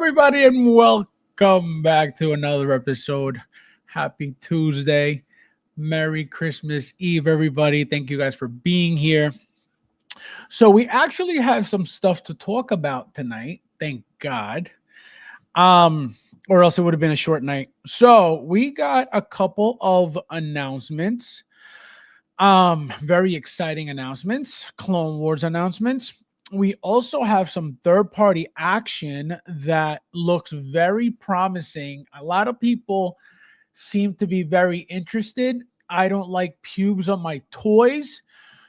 everybody, and welcome back to another episode. Happy Tuesday. Merry Christmas Eve, everybody. Thank you guys for being here. So, we actually have some stuff to talk about tonight. Thank God. Um, or else it would have been a short night. So, we got a couple of announcements. Very exciting announcements, Clone Wars announcements. We also have some third-party action that looks very promising. A lot of people seem to be very interested. I don't like pubes on my toys,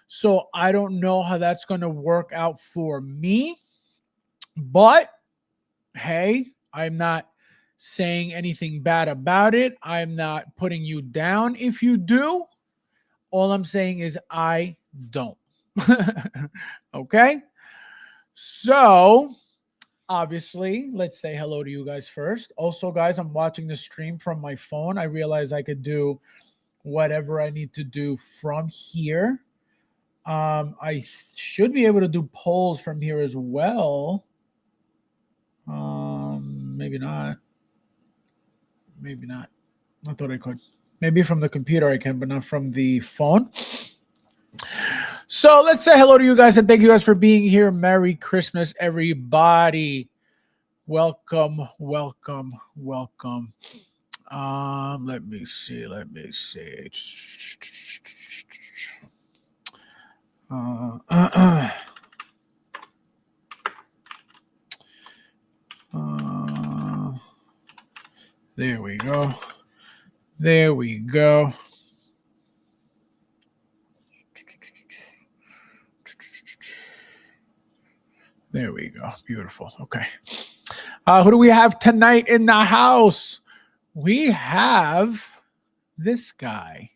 so I don't know how that's going to work out for me. But hey, I'm not saying anything bad about it. I'm not putting you down if you do. All I'm saying is I don't. Okay? So, obviously, let's say hello to you guys first. Also, guys, I'm watching the stream from my phone. I realize I could do whatever I need to do from here. I should be able to do polls from here as well. Maybe not. Maybe not. I thought I could. Maybe from the computer I can, but not from the phone. So let's say hello to you guys and thank you guys for being here. Merry Christmas, everybody. Welcome, welcome, welcome. Let me see. There we go. There we go. There we go. Beautiful. Okay. Who do we have tonight in the house? We have this guy.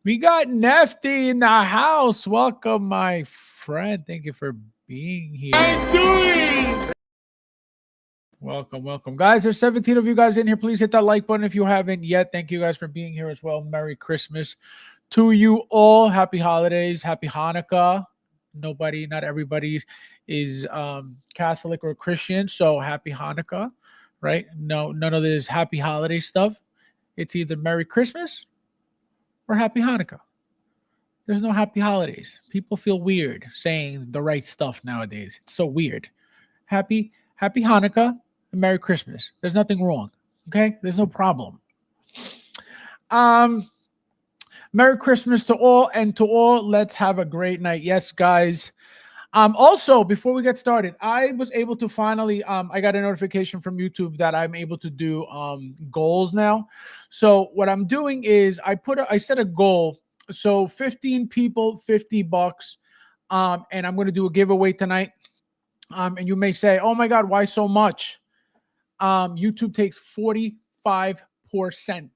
We got Nefty in the house. Welcome, my friend. Thank you for being here. Welcome, welcome. Guys, there's 17 of you guys in here. Please hit that like button if you haven't yet. Thank you guys for being here as well. Merry Christmas to you all. Happy holidays. Happy Hanukkah. Not everybody is Catholic or Christian, so happy Hanukkah, right? No, none of this happy holiday stuff. It's either Merry Christmas or Happy Hanukkah. There's no happy holidays. People feel weird saying the right stuff nowadays. It's so weird. Happy Hanukkah and Merry Christmas. There's nothing wrong. Okay? There's no problem. Merry Christmas to all, and to all, let's have a great night. Yes, guys. Also, before we get started, I was able to finally, I got a notification from YouTube that I'm able to do goals now. So what I'm doing is I set a goal. So 15 people, $50. And I'm going to do a giveaway tonight. And you may say, oh my God, why so much? YouTube takes 45%.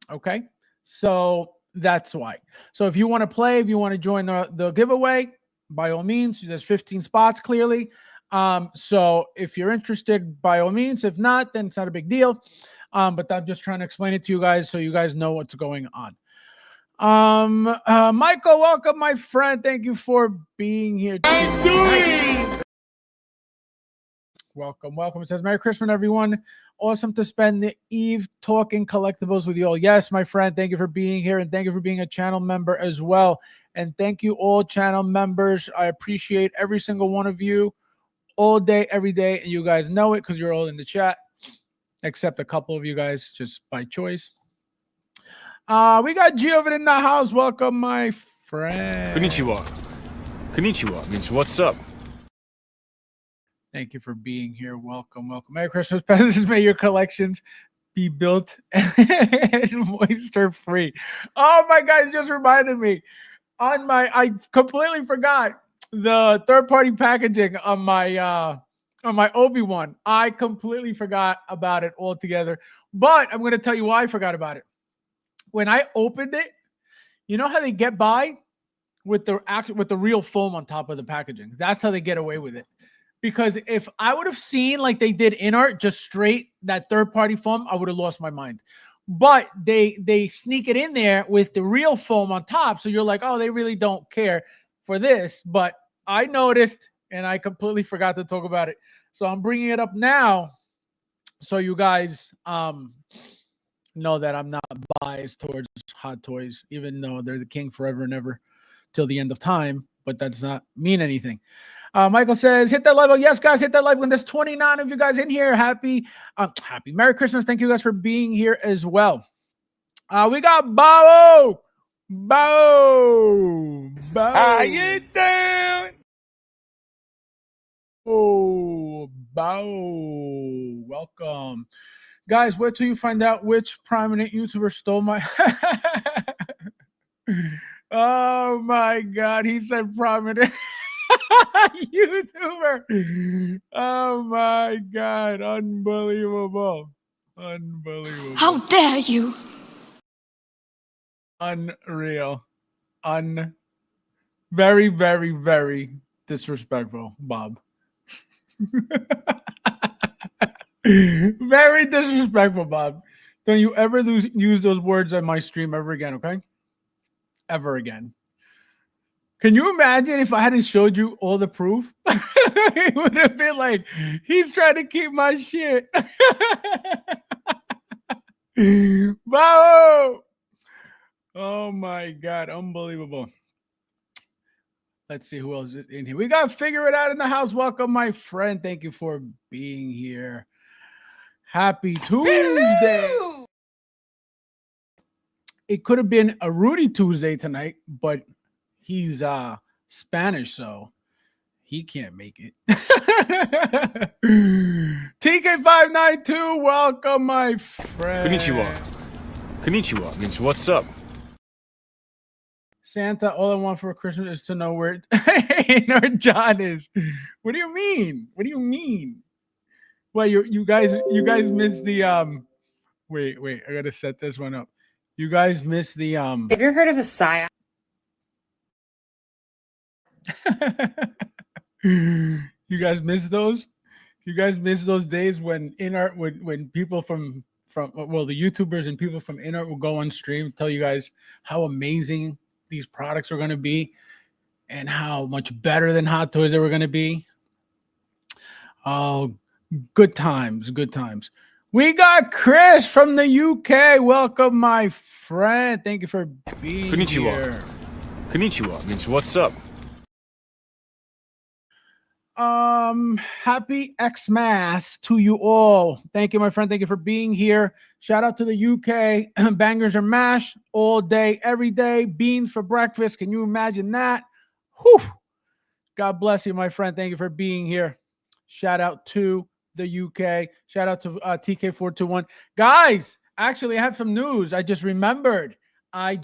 Okay. So that's why. So if you want to play, if you want to join the giveaway, by all means, there's 15 spots clearly. So if you're interested, by all means. If not, then it's not a big deal. But I'm just trying to explain it to you guys so you guys know what's going on. Michael, welcome, my friend. Thank you for being here. Welcome, welcome. It says, Merry Christmas, everyone. Awesome to spend the eve talking collectibles with you all. Yes, my friend, thank you for being here, and thank you for being a channel member as well. And thank you all channel members. I appreciate every single one of you all day, every day. And you guys know it because you're all in the chat, except a couple of you guys just by choice. We got Giovanni in the house. Welcome, my friend. Konnichiwa. Konnichiwa means what's up. Thank you for being here. Welcome, welcome. Merry Christmas presents. May your collections be built and moisture free. Oh my God, it just reminded me. I completely forgot the third-party packaging on my Obi-Wan. I completely forgot about it altogether. But I'm going to tell you why I forgot about it. When I opened it, you know how they get by with the real foam on top of the packaging? That's how they get away with it. Because if I would have seen like they did in art, just straight that third-party foam, I would have lost my mind. But they sneak it in there with the real foam on top. So you're like, oh, they really don't care for this. But I noticed, and I completely forgot to talk about it. So I'm bringing it up now So you guys know that I'm not biased towards Hot Toys, even though they're the king forever and ever till the end of time. But that does not mean anything. Michael says, hit that like button. Yes, guys, hit that like button. There's 29 of you guys in here. Happy Merry Christmas. Thank you guys for being here as well. We got Bo. How you doing? Bo. Welcome. Guys, wait till you find out which prominent YouTuber stole my... Oh, my God. He said prominent... YouTuber. Oh my God. Unbelievable. How dare you? Unreal. Very, very, very disrespectful, Bob. Very disrespectful, Bob. Don't you ever use those words on my stream ever again, okay? Ever again. Can you imagine if I hadn't showed you all the proof? It would have been like, he's trying to keep my shit. Wow. Oh my God. Unbelievable. Let's see who else is in here. We got Figure It Out in the house. Welcome, my friend. Thank you for being here. Happy Tuesday. Hello. It could have been a Rudy Tuesday tonight, but he's Spanish, so he can't make it. TK592, welcome, my friend. Konnichiwa means what's up. Santa, all I want for Christmas is to know where John is. What do you mean? What do you mean? Well, you guys missed the wait, I gotta set this one up. You guys missed the Have you ever heard of a psyop? You guys miss those? You guys miss those days when InArt when people from the YouTubers and people from InArt will go on stream, tell you guys how amazing these products are going to be and how much better than Hot Toys they were going to be. Oh, good times. We got Chris from the UK. Welcome, my friend. Thank you for being here. Konnichiwa means what's up. Happy Xmas to you all. Thank you, my friend. Thank you for being here. Shout out to the UK. Bangers and mash all day, every day. Beans for breakfast. Can you imagine that? Whew. God bless you, my friend. Thank you for being here. Shout out to the UK. Shout out to TK421. Guys, actually, I have some news. I just remembered. I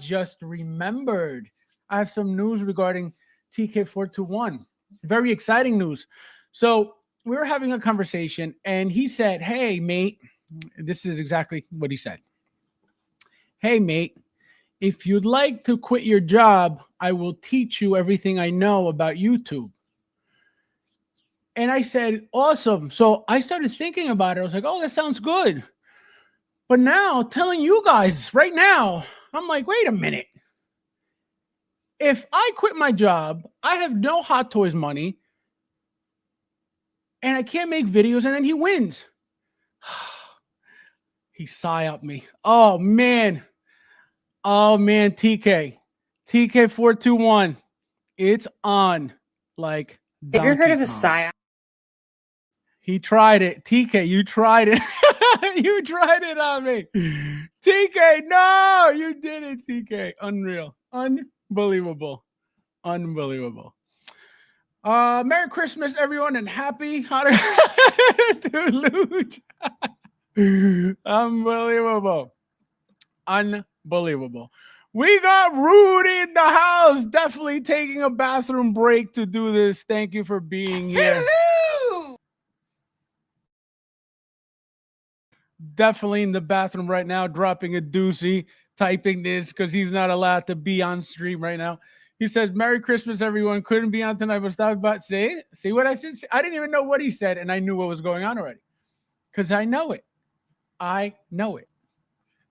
have some news regarding TK421. Very exciting news. So we were having a conversation and he said, hey, mate, this is exactly what he said. Hey, mate, if you'd like to quit your job, I will teach you everything I know about YouTube. And I said, awesome. So I started thinking about it. I was like, oh, that sounds good. But now telling you guys right now, I'm like, wait a minute. If I quit my job, I have no Hot Toys money and I can't make videos, and then he wins. He psyoped me. Oh, man. TK421. It's on like Have you ever heard of a Kong. psyop? He tried it. TK, you tried it. You tried it on me. TK, no, you did it, TK. Unreal. Unbelievable. Merry Christmas, everyone, and happy Deluge. Unbelievable. We got Rudy in the house. Definitely taking a bathroom break to do this. Thank you for being here. Hello! Definitely in the bathroom right now, dropping a doozy, typing this because he's not allowed to be on stream right now. He says, Merry Christmas, everyone. Couldn't be on tonight, but stop about see what I said? I didn't even know what he said, and I knew what was going on already. Because I know it.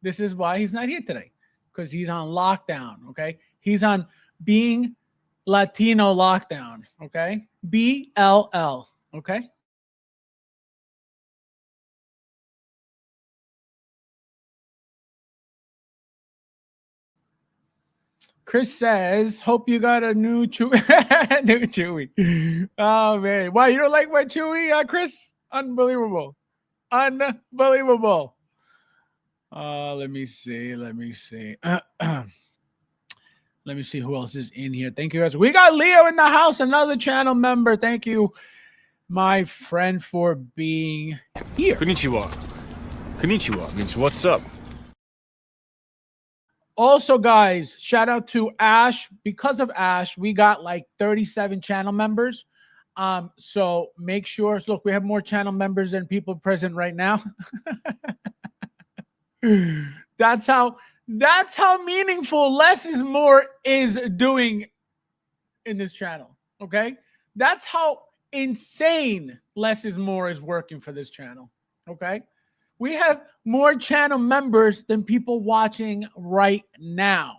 This is why he's not here today. Because he's on lockdown, okay? He's on being Latino lockdown, okay? BLL, okay? Chris says, hope you got a new Chewy. New Chewy. Oh, man. Why, you don't like my Chewy, Chris? Unbelievable. Unbelievable. Let me see. Let me see. Let me see who else is in here. Thank you, guys. We got Leo in the house, another channel member. Thank you, my friend, for being here. Konnichiwa. Konnichiwa means what's up. Also, guys, shout out to Ash. Because of Ash, we got like 37 channel members. So make sure, look, we have more channel members than people present right now. That's how meaningful less is more is doing in this channel. Okay. That's how insane less is more is working for this channel. Okay. We have more channel members than people watching right now.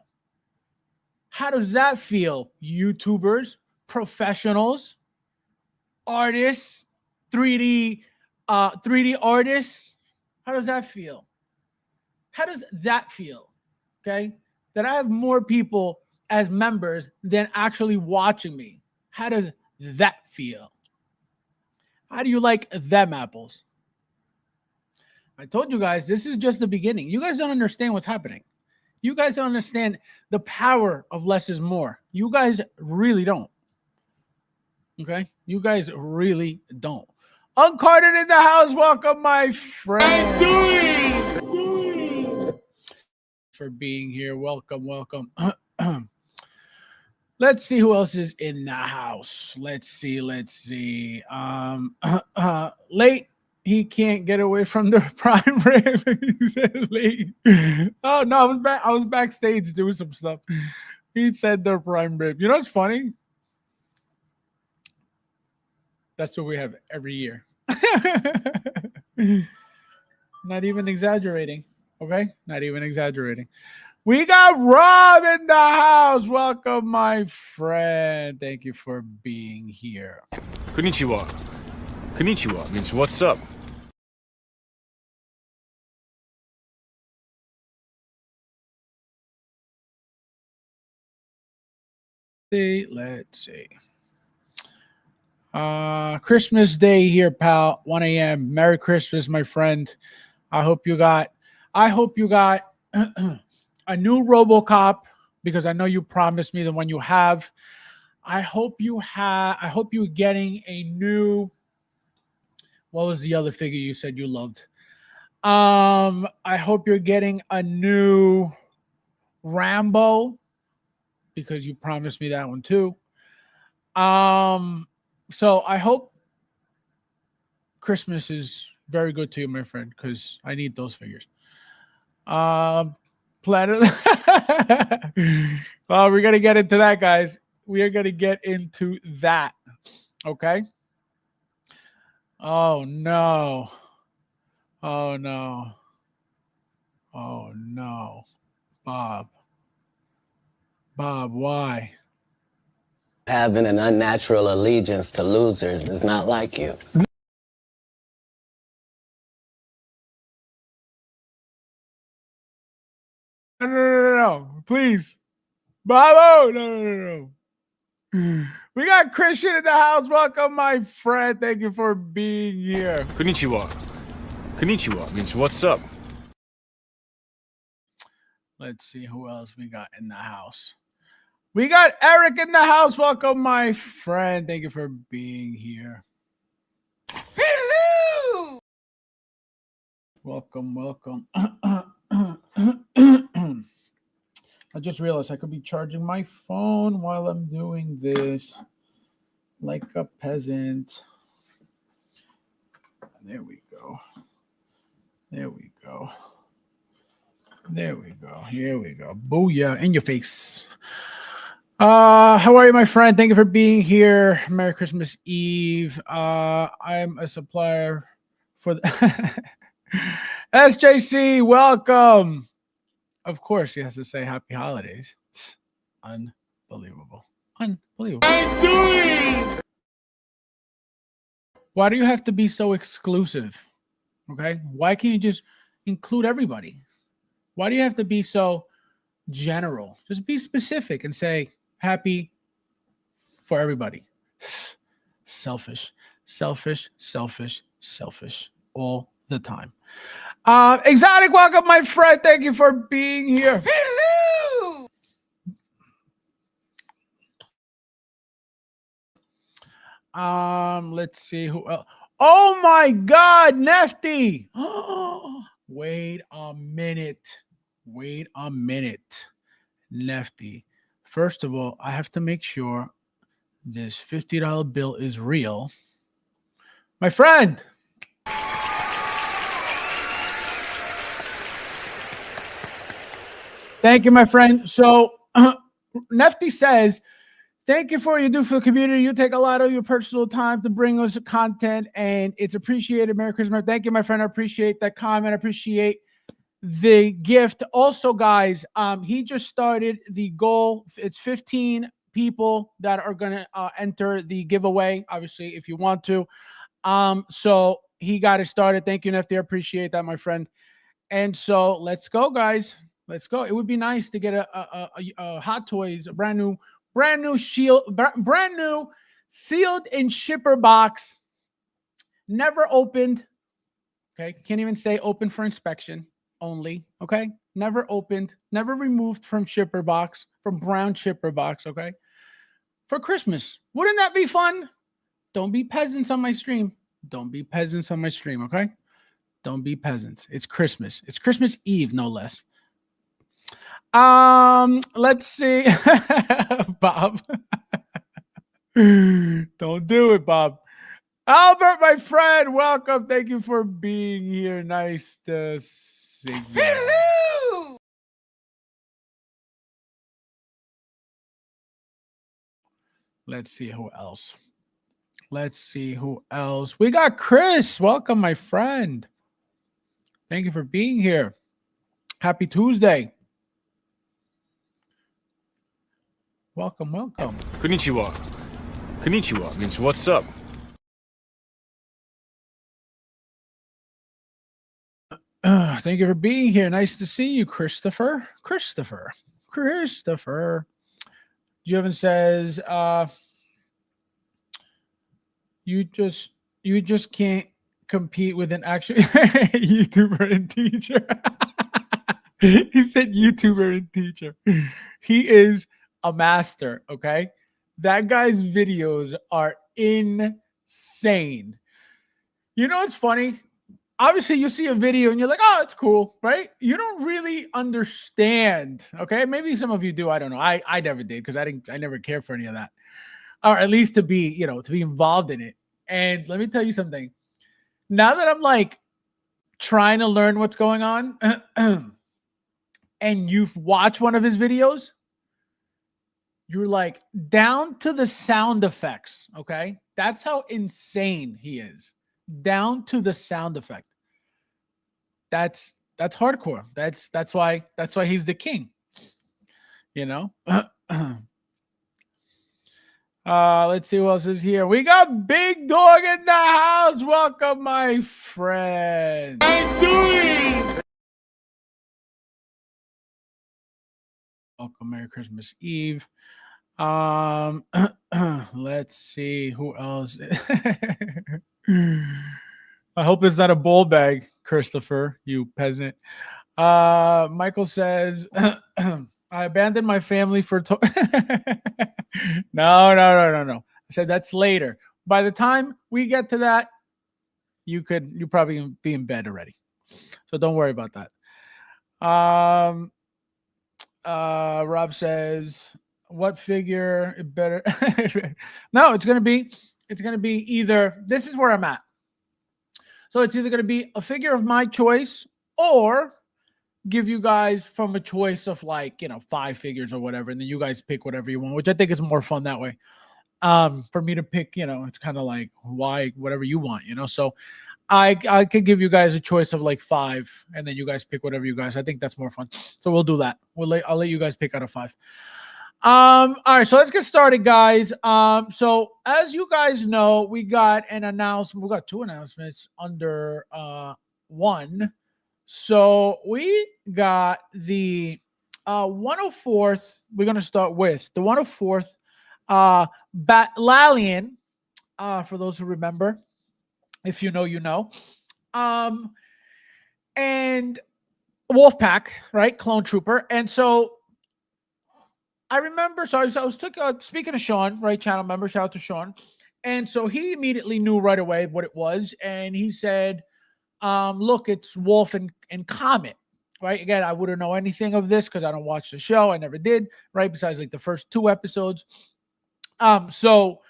How does that feel? YouTubers, professionals, artists, 3D artists. How does that feel? How does that feel? Okay? That I have more people as members than actually watching me. How does that feel? How do you like them apples? I told you guys, this is just the beginning. You guys don't understand what's happening. You guys don't understand the power of less is more. You guys really don't. Okay? You guys really don't. Uncarded in the house. Welcome, my friend. For being here. Welcome, welcome. Let's see who else is in the house. Let's see. Late. He can't get away from the prime rib. He said late. Oh no, I was backstage doing some stuff. He said the prime rib. You know what's funny? That's what we have every year. Not even exaggerating. Okay? Not even exaggerating. We got Rob in the house. Welcome, my friend. Thank you for being here. Konnichiwa. Konnichiwa means what's up. Let's see. Christmas Day here, pal. 1 a.m. Merry Christmas, my friend. I hope you got a new RoboCop, because I know you promised me the one you have. I hope you're getting a new. What was the other figure you said you loved? I hope you're getting a new Rambo, because you promised me that one too. So I hope Christmas is very good to you, my friend, because I need those figures. Planet. Well, we're gonna get into that, guys. We are gonna get into that. Okay. Oh no. Oh no. Oh no. Bob, why? Having an unnatural allegiance to losers is not like you. No. Please. Bobo. No. We got Christian in the house. Welcome, my friend. Thank you for being here. Konnichiwa. Konnichiwa means what's up. Let's see who else we got in the house. We got Eric in the house. Welcome, my friend. Thank you for being here. Hello! Welcome. I just realized I could be charging my phone while I'm doing this like a peasant. There we go. Here we go. Booyah, in your face. How are you, my friend? Thank you for being here. Merry Christmas Eve. I'm a supplier for the SJC. Welcome. Of course, he has to say happy holidays. Unbelievable. Why do you have to be so exclusive? Okay. Why can't you just include everybody? Why do you have to be so general. Just be specific and say happy for everybody. Selfish, selfish, selfish, selfish all the time. Exotic, welcome, my friend. Thank you for being here. Hello! Let's see who else. Oh my God, Nefty. Wait a minute. Wait a minute. Nefty. First of all, I have to make sure this $50 bill is real. My friend. Thank you, my friend. So Nefty says, thank you for what you do for the community. You take a lot of your personal time to bring us content, and it's appreciated. Merry Christmas. Thank you, my friend. I appreciate that comment. I appreciate the gift. Also, guys, he just started the goal. It's 15 people that are going to enter the giveaway, obviously, if you want to. So he got it started. Thank you, Nefty. I appreciate that, my friend. And so let's go, guys. Let's go. It would be nice to get a Hot Toys, a brand new shield, brand new sealed in shipper box, never opened. Okay, can't even say open for inspection only. Okay, never opened, never removed from shipper box, from brown shipper box. Okay, for Christmas, wouldn't that be fun? Don't be peasants on my stream. Don't be peasants on my stream. Okay, don't be peasants. It's Christmas. It's Christmas Eve, no less. Let's see. Bob. Don't do it, Bob. Albert, my friend, welcome. Thank you for being here. Nice to see you. Hello! Let's see who else. Let's see who else. We got Chris. Welcome, my friend. Thank you for being here. Happy Tuesday. Welcome, welcome. Konnichiwa. Konnichiwa means what's up. Thank you for being here. Nice to see you, Christopher. Joven says, you just can't compete with an actual YouTuber and teacher. He said YouTuber and teacher. He is a master, okay? That guy's videos are insane. You know what's funny? Obviously, you see a video and you're like, oh, it's cool, right? You don't really understand, okay? Maybe some of you do. I don't know. I never did because I never cared for any of that. Or at least to be involved in it. And let me tell you something. Now that I'm like trying to learn what's going on, and you've watched one of his videos, you're like down to the sound effects, okay? That's how insane he is. Down to the sound effect. That's hardcore. That's why he's the king. You know? Let's see who else is here. We got Big Dog in the house. Welcome, my friend. I'm doing! Welcome, Merry Christmas Eve. Let's see who else. I hope it's not a bowl bag, Christopher, you peasant. Michael says, I abandoned my family for No. I said that's later. By the time we get to that, you probably be in bed already. So don't worry about that. Rob says, what figure better? No, it's gonna be either, this is where I'm at. So it's either gonna be a figure of my choice or give you guys from a choice of 5 figures or whatever, and then you guys pick whatever you want, which I think is more fun that way. For me to pick, it's kind of like whatever you want, so I could give you guys a choice of 5, and then you guys pick whatever you guys. I think that's more fun. So we'll do that. I'll let you guys pick out of 5. All right, so let's get started, guys. So as you guys know, we got an announcement. We got 2 announcements under one. So we got the 104th, we're going to start with the 104th Battalion, for those who remember. If you know, you know. And Wolfpack, right? Clone Trooper. And so I remember, so I was speaking to Sean, right? Channel member, shout out to Sean. And so he immediately knew right away what it was. And he said, look, it's Wolffe and Comet, right? Again, I wouldn't know anything of this because I don't watch the show. I never did, right? Besides like the first 2 episodes. So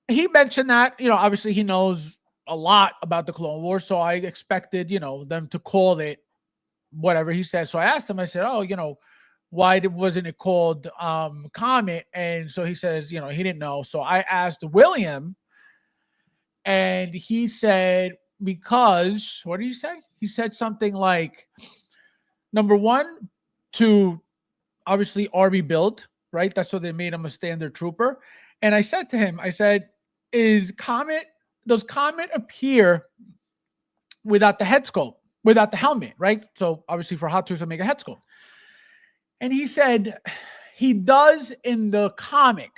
he mentioned that, obviously he knows a lot about the Clone Wars. So I expected, them to call it whatever he said. So I asked him, I said, why wasn't it called Comet? And so he says, he didn't know. So I asked William, and he said, because, what did he say? He said something like, number one, to obviously Army build, right? That's what they made him a standard trooper. And I said to him, I said, does Comet appear without the head sculpt, without the helmet, right? So obviously for Hot Toys, I make a head sculpt. And he said, he does in the comic,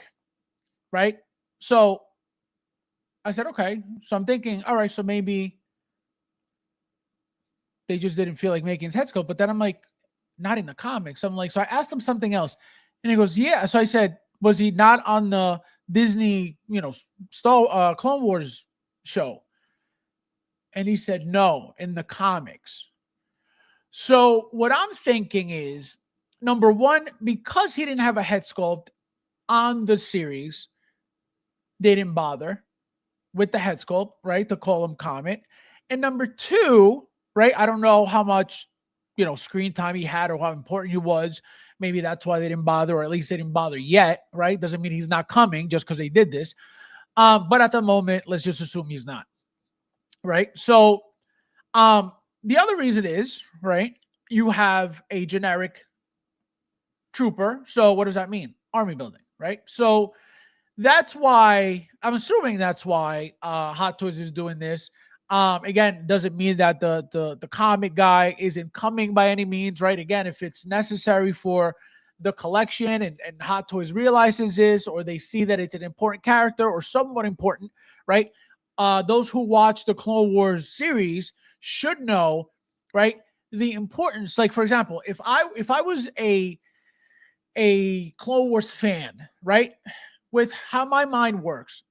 right? So I said, okay. So I'm thinking, all right, so maybe they just didn't feel like making his head sculpt. But then I'm like, not in the comics. I'm like, so I asked him something else. And he goes, yeah. So I said, was he not on the Disney, Clone Wars show? And he said, no, in the comics. So what I'm thinking is, number one, because he didn't have a head sculpt on the series, they didn't bother with the head sculpt, right, to call him Comet. And number two, right, I don't know how much, screen time he had or how important he was. Maybe that's why they didn't bother, or at least they didn't bother yet, right? Doesn't mean he's not coming just because they did this. But at the moment, let's just assume he's not, right? So the other reason is, right, you have a generic trooper. So what does that mean? Army building, right? So that's why I'm assuming that's why Hot Toys is doing this. Again, doesn't mean that the comic guy isn't coming by any means, right? Again, if it's necessary for the collection and Hot Toys realizes this, or they see that it's an important character or somewhat important, right? Those who watch the Clone Wars series should know, right, the importance. Like, for example, if I was a Clone Wars fan, right, with how my mind works,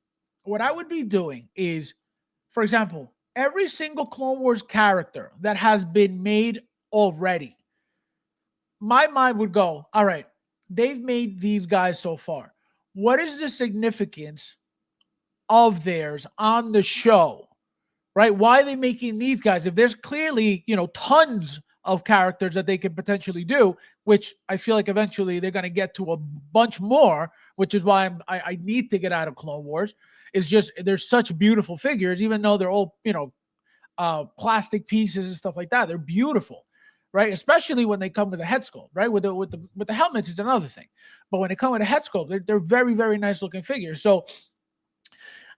what I would be doing is, for example, every single Clone Wars character that has been made already, my mind would go, all right, they've made these guys so far. What is the significance of theirs on the show, right? Why are they making these guys? If there's clearly, tons of characters that they could potentially do, which I feel like eventually they're going to get to a bunch more, which is why I need to get out of Clone Wars. It's just, there's such beautiful figures, even though they're all, plastic pieces and stuff like that. They're beautiful, right? Especially when they come with a head sculpt, right? With the helmets is another thing. But when they come with a head sculpt, they're very, very nice looking figures. So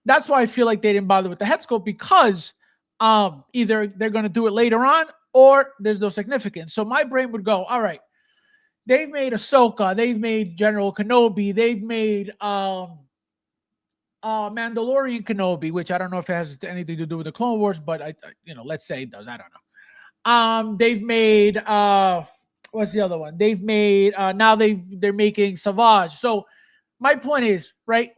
that's why I feel like they didn't bother with the head sculpt, because either they're going to do it later on or there's no significance. So my brain would go, all right, they've made Ahsoka, they've made General Kenobi, they've made Mandalorian Kenobi, which I don't know if it has anything to do with the Clone Wars, but I let's say it does. I don't know. They've made what's the other one? They've made now they're making Savage. So my point is, right,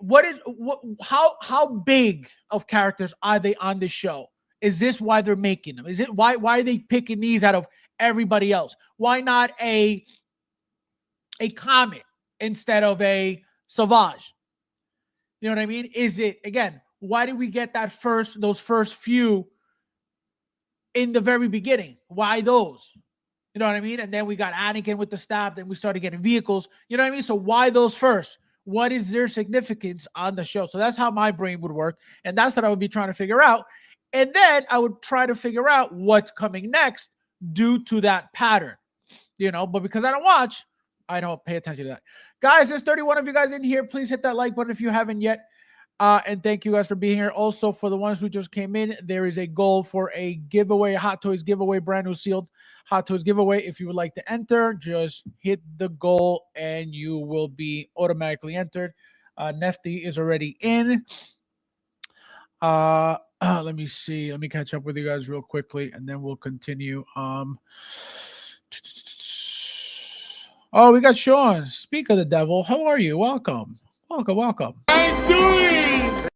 how big of characters are they on the show? Is this why they're making them? Is it why are they picking these out of everybody else? Why not a Comet instead of a Savage? You know what I mean? Is it, again, why did we get those first few in the very beginning? Why those? You know what I mean? And then we got Anakin with the staff, then we started getting vehicles. You know what I mean? So why those first? What is their significance on the show? So that's how my brain would work. And that's what I would be trying to figure out. And then I would try to figure out what's coming next due to that pattern. But because I don't watch, I don't pay attention to that. Guys, there's 31 of you guys in here. Please hit that like button if you haven't yet. And thank you guys for being here. Also, for the ones who just came in, there is a goal for a giveaway, Hot Toys giveaway, brand new sealed Hot Toys giveaway. If you would like to enter, just hit the goal and you will be automatically entered. Nefty is already in. Let me see. Let me catch up with you guys real quickly, and then we'll continue. Oh, we got Sean. Speak of the devil. How are you? Welcome. Welcome. I'm doing.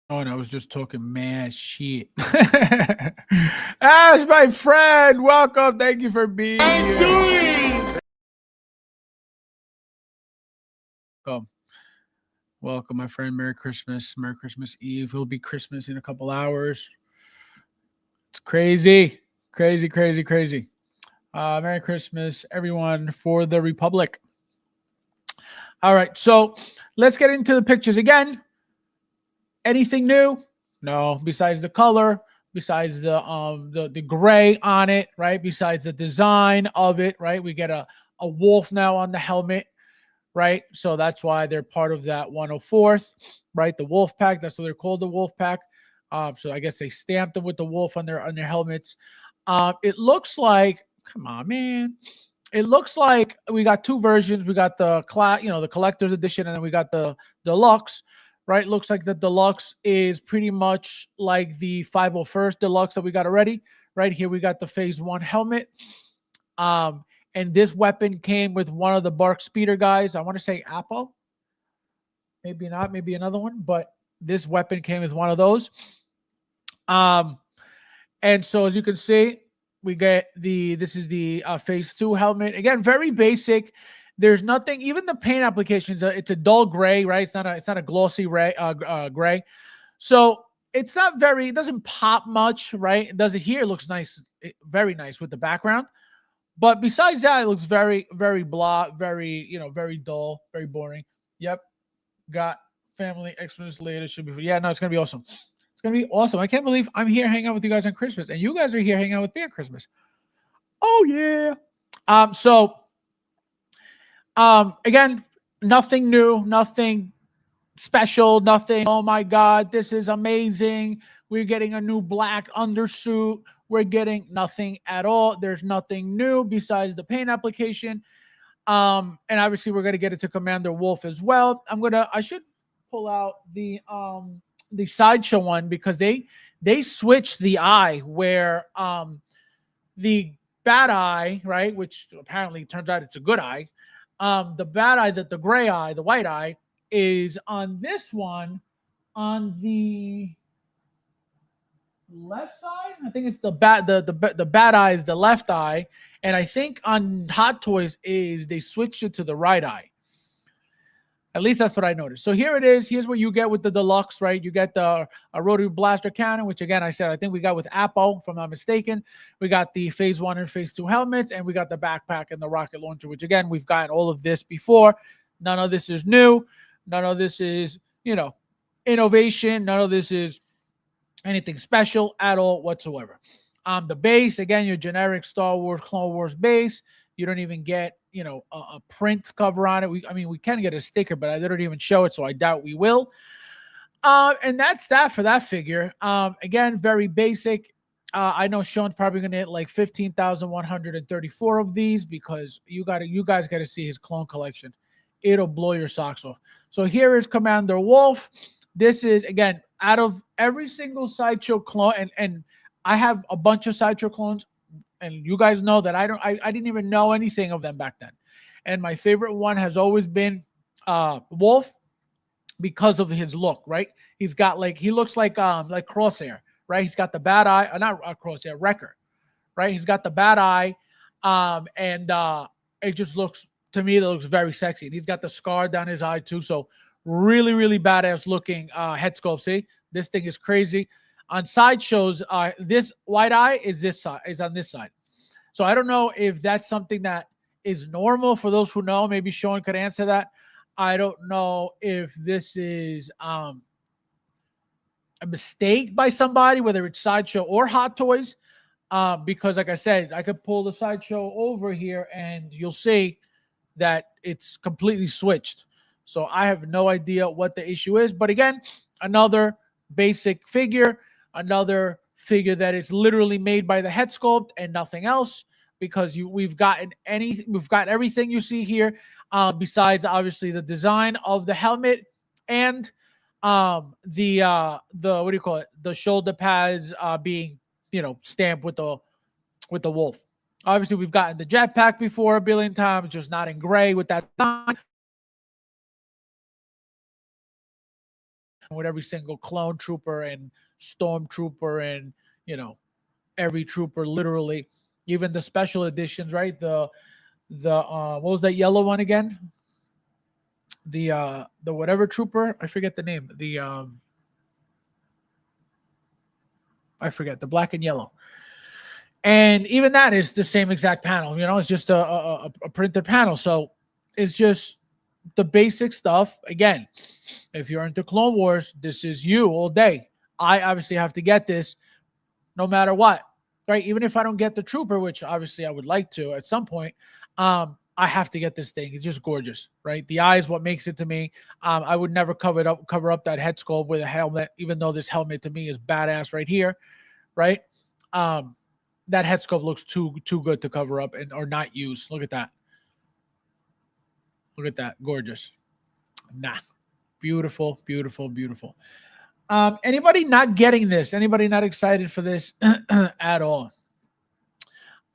Oh, and I was just talking mad shit. Ash, my friend, welcome. Thank you for being here. Doing. Welcome, my friend. Merry Christmas. Merry Christmas Eve. It'll be Christmas in a couple hours. It's crazy. Merry Christmas, everyone, for the Republic. All right, so let's get into the pictures again. Anything new? No, besides the color, besides the gray on it, right? Besides the design of it, right? We get a wolf now on the helmet, right? So that's why they're part of that 104th, right? The wolf pack. That's what they're called, the wolf pack. So I guess they stamped them with the wolf on their helmets. It looks like, come on, man. It looks like we got two versions. We got the the collector's edition, and then we got the deluxe, right? Looks like the deluxe is pretty much like the 501st deluxe that we got already. Right here, we got the phase 1 helmet. And this weapon came with one of the Bark Speeder guys. I want to say Apple. Maybe not, maybe another one, but this weapon came with one of those. And so as you can see, we get this is the phase 2 helmet. Again, very basic. There's nothing, even the paint applications, it's a dull gray, right? It's not a glossy gray. So it's not very, it doesn't pop much, right? It does it here. It looks nice, very nice with the background. But besides that, it looks very, very blah, very, very dull, very boring. Yep. Got family Xmas later. Should be, yeah, no, it's going to be awesome. It's going to be awesome. I can't believe I'm here hanging out with you guys on Christmas, and you guys are here hanging out with me on Christmas. Oh, yeah. Again, nothing new, nothing special, nothing. Oh my God, this is amazing. We're getting a new black undersuit. We're getting nothing at all. There's nothing new besides the paint application. And obviously we're gonna get it to Commander Wolffe as well. I should pull out the sideshow one because they switched the eye where the bad eye, right, which apparently turns out it's a good eye. The bad eye, the gray eye, the white eye, is on this one on the left side. I think it's the bad eye is the left eye, and I think on Hot Toys is they switched it to the right eye. At least that's what I noticed. So here it is. Here's what you get with the deluxe, right? You get a rotary blaster cannon, which again, I said, I think we got with Apple, if I'm not mistaken. We got the phase 1 and phase 2 helmets, and we got the backpack and the rocket launcher, which again, we've gotten all of this before. None of this is new. None of this is, innovation. None of this is anything special at all whatsoever. The base, again, your generic Star Wars, Clone Wars base. You don't even get, a print cover on it. We can get a sticker, but they don't even show it, so I doubt we will. And that's that for that figure. Again, very basic. I know Sean's probably going to hit like 15,134 of these because you guys got to see his clone collection. It'll blow your socks off. So here is Commander Wolffe. This is, again, out of every single Sideshow clone, and I have a bunch of Sideshow clones, and you guys know that I didn't even know anything of them back then. And my favorite one has always been Wolffe because of his look, right? He's got he looks like Crosshair, right? He's got the bad eye, not Crosshair, Wrecker, right? He's got the bad eye, and it just looks, to me, it looks very sexy. And he's got the scar down his eye too, so really, really badass looking head sculpt. See, this thing is crazy. On sideshows, this white eye is on this side. So I don't know if that's something that is normal for those who know. Maybe Sean could answer that. I don't know if this is a mistake by somebody, whether it's Sideshow or Hot Toys. because like I said, I could pull the sideshow over here and you'll see that it's completely switched. So I have no idea what the issue is. But again, another basic figure, another figure that is literally made by the head sculpt and nothing else, because we've got everything you see here, besides obviously the design of the helmet and the what do you call it? The shoulder pads being stamped with the Wolffe. Obviously, we've gotten the jetpack before a billion times, just not in gray with that sign. With every single clone trooper and stormtrooper and every trooper, literally, even the special editions, right? The what was that yellow one again? The whatever trooper, I forget the name. I forget, the black and yellow. And even that is the same exact panel. It's just a printed panel. So it's just the basic stuff. Again, if you're into Clone Wars, this is you all day. I obviously have to get this no matter what, right? Even if I don't get the trooper, which obviously I would like to at some point, I have to get this thing. It's just gorgeous, right? The eye is what makes it to me. I would never cover up that head sculpt with a helmet, even though this helmet to me is badass right here, right? That head sculpt looks too good to cover up or not use. Look at that. Look at that. Gorgeous. Nah. Beautiful, beautiful, beautiful. Anybody not getting this? Anybody not excited for this at all?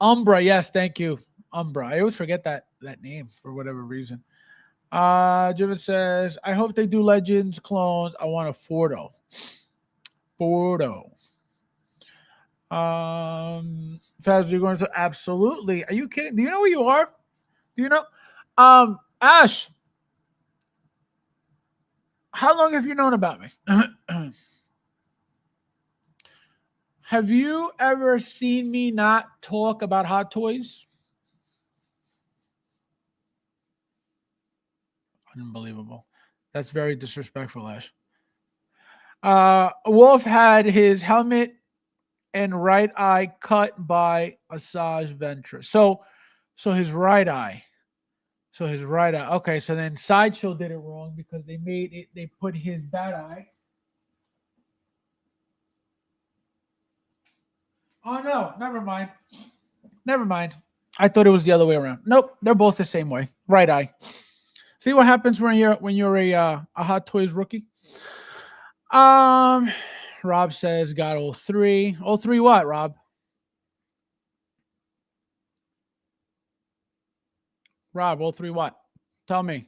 Umbra, yes, thank you. Umbra. I always forget that name for whatever reason. Jimin says, I hope they do Legends clones. I want a Fordo. Fabs, you're going to absolutely. Are you kidding? Do you know who you are? Do you know? Ash, how long have you known about me? Have you ever seen me not talk about Hot Toys? Unbelievable. That's very disrespectful, Ash. Wolffe had his helmet and right eye cut by Asajj Ventress. So his right eye. Okay, so then Sideshow did it wrong because they put his bad eye. Oh no, never mind. I thought it was the other way around. Nope, they're both the same way. Right eye. See what happens when you're a Hot Toys rookie? Rob says got all three. All three what, Rob? Rob, all three what? Tell me.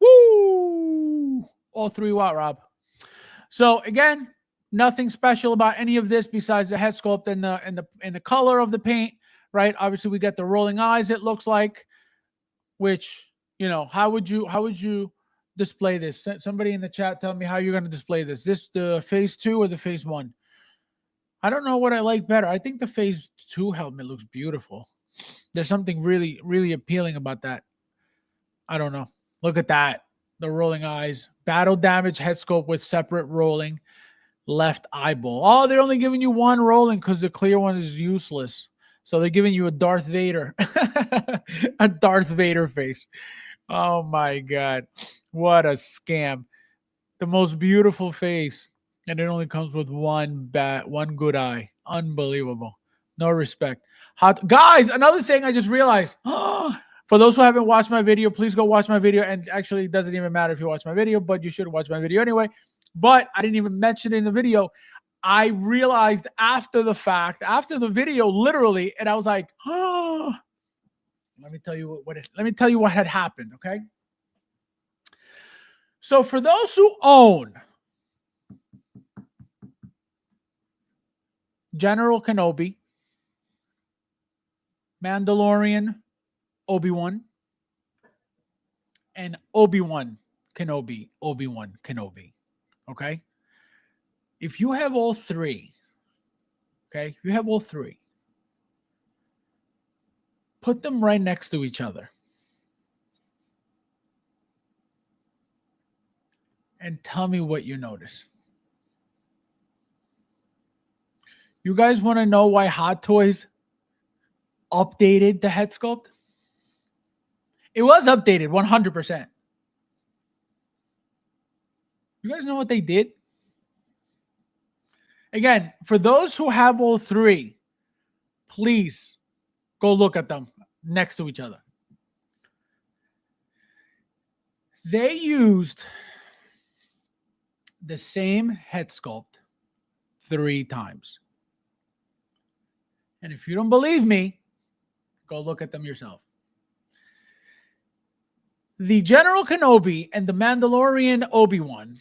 Woo! All three what, Rob? So again, nothing special about any of this besides the head sculpt and the color of the paint, right? Obviously, we get the rolling eyes. It looks like, which how would you display this? Somebody in the chat tell me how you're going to display this. This the phase 2 or the phase 1? I don't know what I like better. I think the phase 2 helmet looks beautiful. There's something really, really appealing about that. I don't know. Look at that. The rolling eyes. Battle damage head sculpt with separate rolling left eyeball. Oh, they're only giving you one rolling because the clear one is useless. So they're giving you a Darth Vader. A Darth Vader face. Oh my God. What a scam. The most beautiful face. And it only comes with one good eye. Unbelievable. No respect. Guys, another thing I just realized. For those who haven't watched my video, please go watch my video. And actually, it doesn't even matter if you watch my video, but you should watch my video anyway. But I didn't even mention it in the video. I realized after the fact, after the video, literally, and I was like, oh. Let me tell you what had happened, okay? So for those who own General Kenobi, Mandalorian, Obi-Wan, and Obi-Wan Kenobi, okay? If you have all three, put them right next to each other and tell me what you notice. You guys want to know why Hot Toys updated the head sculpt? It was updated 100%. You guys know what they did? Again, for those who have all three, please go look at them next to each other. They used the same head sculpt 3 times. And if you don't believe me, go look at them yourself. The General Kenobi and the Mandalorian Obi-Wan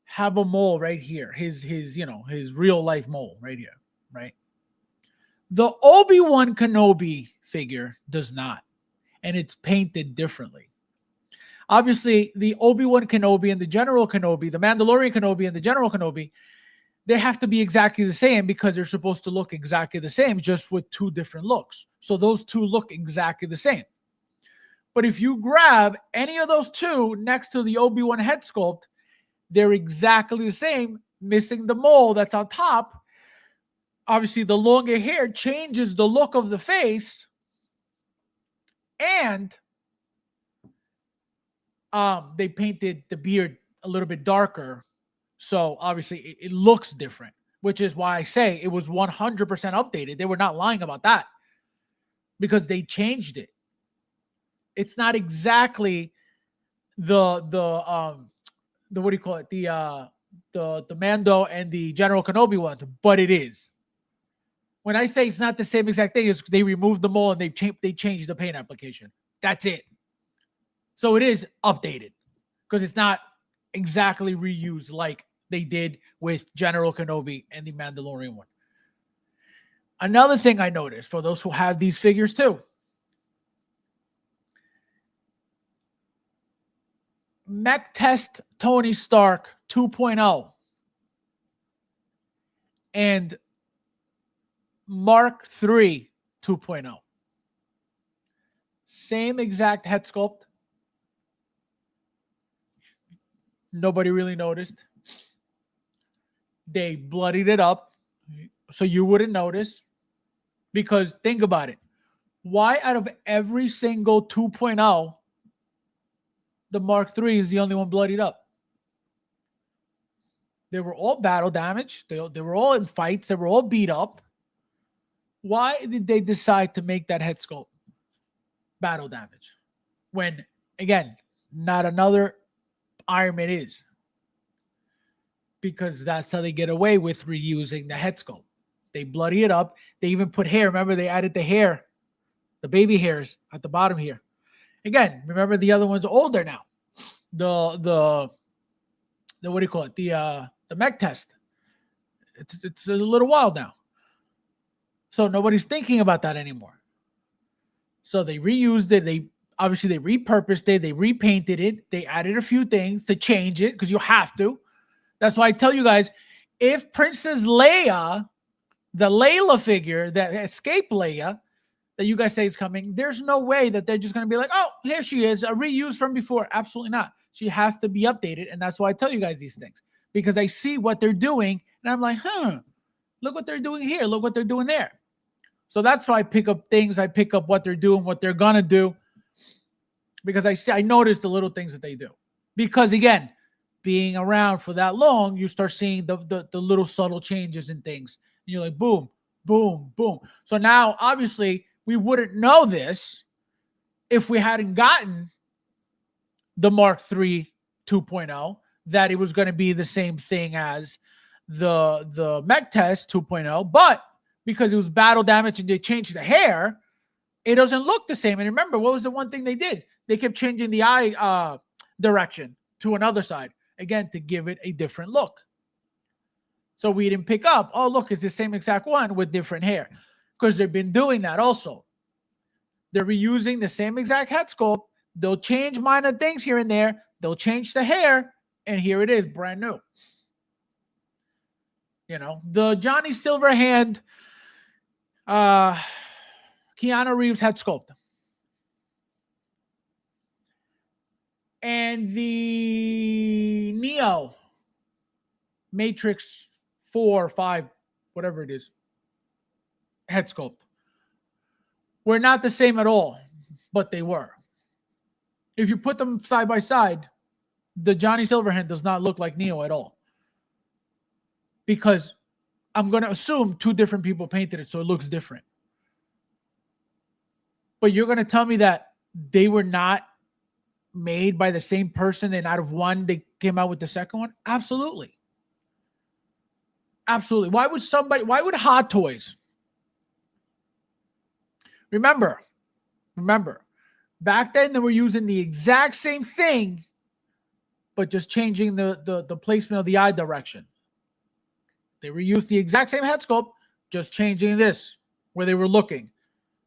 have a mole right here. His real life mole right here, right? The Obi-Wan Kenobi figure does not, and it's painted differently. Obviously, the Obi-Wan Kenobi and the General Kenobi, the Mandalorian Kenobi and the General Kenobi, they have to be exactly the same because they're supposed to look exactly the same, just with 2 different looks. So those 2 look exactly the same. But if you grab any of those 2 next to the Obi-Wan head sculpt, they're exactly the same, missing the mole that's on top. Obviously, the longer hair changes the look of the face, and they painted the beard a little bit darker. So obviously it looks different, which is why I say it was 100% updated. They were not lying about that because they changed it. It's not exactly the what do you call it? The Mando and the General Kenobi ones, but it is. When I say it's not the same exact thing, is they removed the mole and they changed the paint application. That's it. So it is updated because it's not exactly reused like they did with General Kenobi and the Mandalorian one. Another thing I noticed for those who have these figures too, Mech Test Tony Stark 2.0 and Mark III 2.0. Same exact head sculpt. Nobody really noticed. They bloodied it up so you wouldn't notice. Because think about it. Why out of every single 2.0, the Mark III is the only one bloodied up? They were all battle damage. They were all in fights. They were all beat up. Why did they decide to make that head sculpt battle damage? When, again, not another Iron Man is. Because that's how they get away with reusing the head sculpt. They bloody it up. They even put hair. Remember, they added the hair, the baby hairs at the bottom here. Again, remember the other one's older now. The what do you call it? The Mech Test. It's a little wild now. So nobody's thinking about that anymore. So they reused it. They repurposed it. They repainted it. They added a few things to change it because you have to. That's why I tell you guys, if Princess Leia, the Layla figure, that Escape Leia, that you guys say is coming, there's no way that they're just going to be like, oh, here she is, a reuse from before. Absolutely not. She has to be updated. And that's why I tell you guys these things. Because I see what they're doing, and I'm like, look what they're doing here. Look what they're doing there. So that's why I pick up things. I pick up what they're doing, what they're going to do. Because I notice the little things that they do. Because, again, being around for that long, you start seeing the little subtle changes in things. And you're like, boom, boom, boom. So now, obviously, we wouldn't know this if we hadn't gotten the Mark III 2.0, that it was going to be the same thing as the Mech Test 2.0. But because it was battle damage and they changed the hair, it doesn't look the same. And remember, what was the one thing they did? They kept changing the eye direction to another side. Again, to give it a different look. So we didn't pick up, oh, look, it's the same exact one with different hair. Because they've been doing that also. They're reusing the same exact head sculpt. They'll change minor things here and there. They'll change the hair. And here it is, brand new. You know, the Johnny Silverhand, Keanu Reeves head sculpt. And the Neo Matrix 4 or 5 whatever it is, head sculpt, were not the same at all, but they were. If you put them side by side, the Johnny Silverhand does not look like Neo at all. Because I'm going to assume two different people painted it, so it looks different. But you're going to tell me that they were not made by the same person, and out of one, they came out with the second one? Absolutely. Absolutely. Why would Hot Toys? Remember, back then they were using the exact same thing, but just changing the placement of the eye direction. They reused the exact same head sculpt, just changing this where they were looking.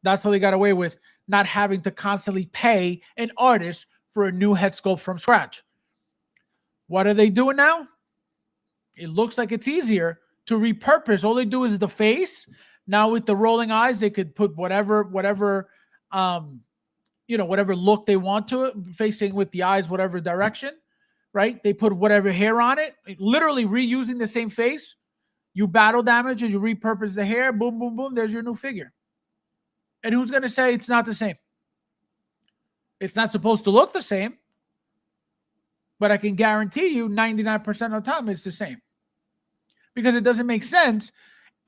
That's how they got away with not having to constantly pay an artist for a new head sculpt from scratch. What are they doing now? It looks like it's easier to repurpose. All they do is the face. Now with the rolling eyes, they could put whatever look they want to it, facing with the eyes, whatever direction, right? They put whatever hair on it, literally reusing the same face. You battle damage and you repurpose the hair. Boom, boom, boom. There's your new figure. And who's going to say it's not the same? It's not supposed to look the same. But I can guarantee you 99% of the time it's the same. Because it doesn't make sense.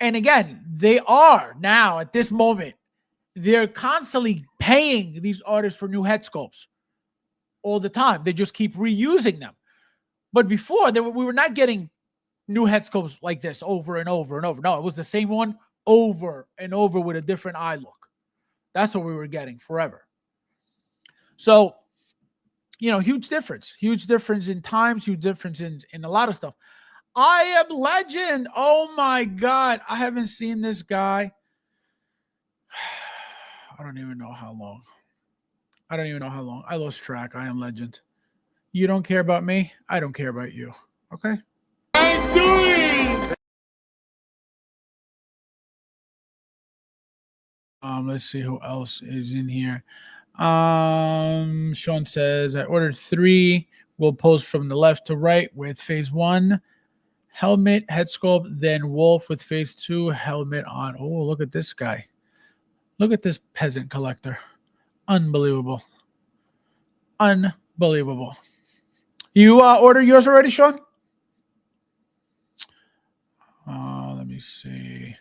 And again, they are now at this moment, they're constantly paying these artists for new head sculpts all the time. They just keep reusing them. But before, we were not getting new head sculpts like this over and over and over. No, it was the same one over and over with a different eye look. That's what we were getting forever. So, huge difference in times, huge difference in a lot of stuff. I Am Legend. Oh my God. I haven't seen this guy. I don't even know how long. I lost track. I Am Legend. You don't care about me. I don't care about you. Okay? I'm doing. Let's see who else is in here. Sean says, I ordered 3. We'll post from the left to right with phase 1. Helmet, head sculpt, then Wolffe with phase 2, helmet on. Oh, look at this guy. Look at this peasant collector. Unbelievable. Unbelievable. You ordered yours already, Sean? Let me see.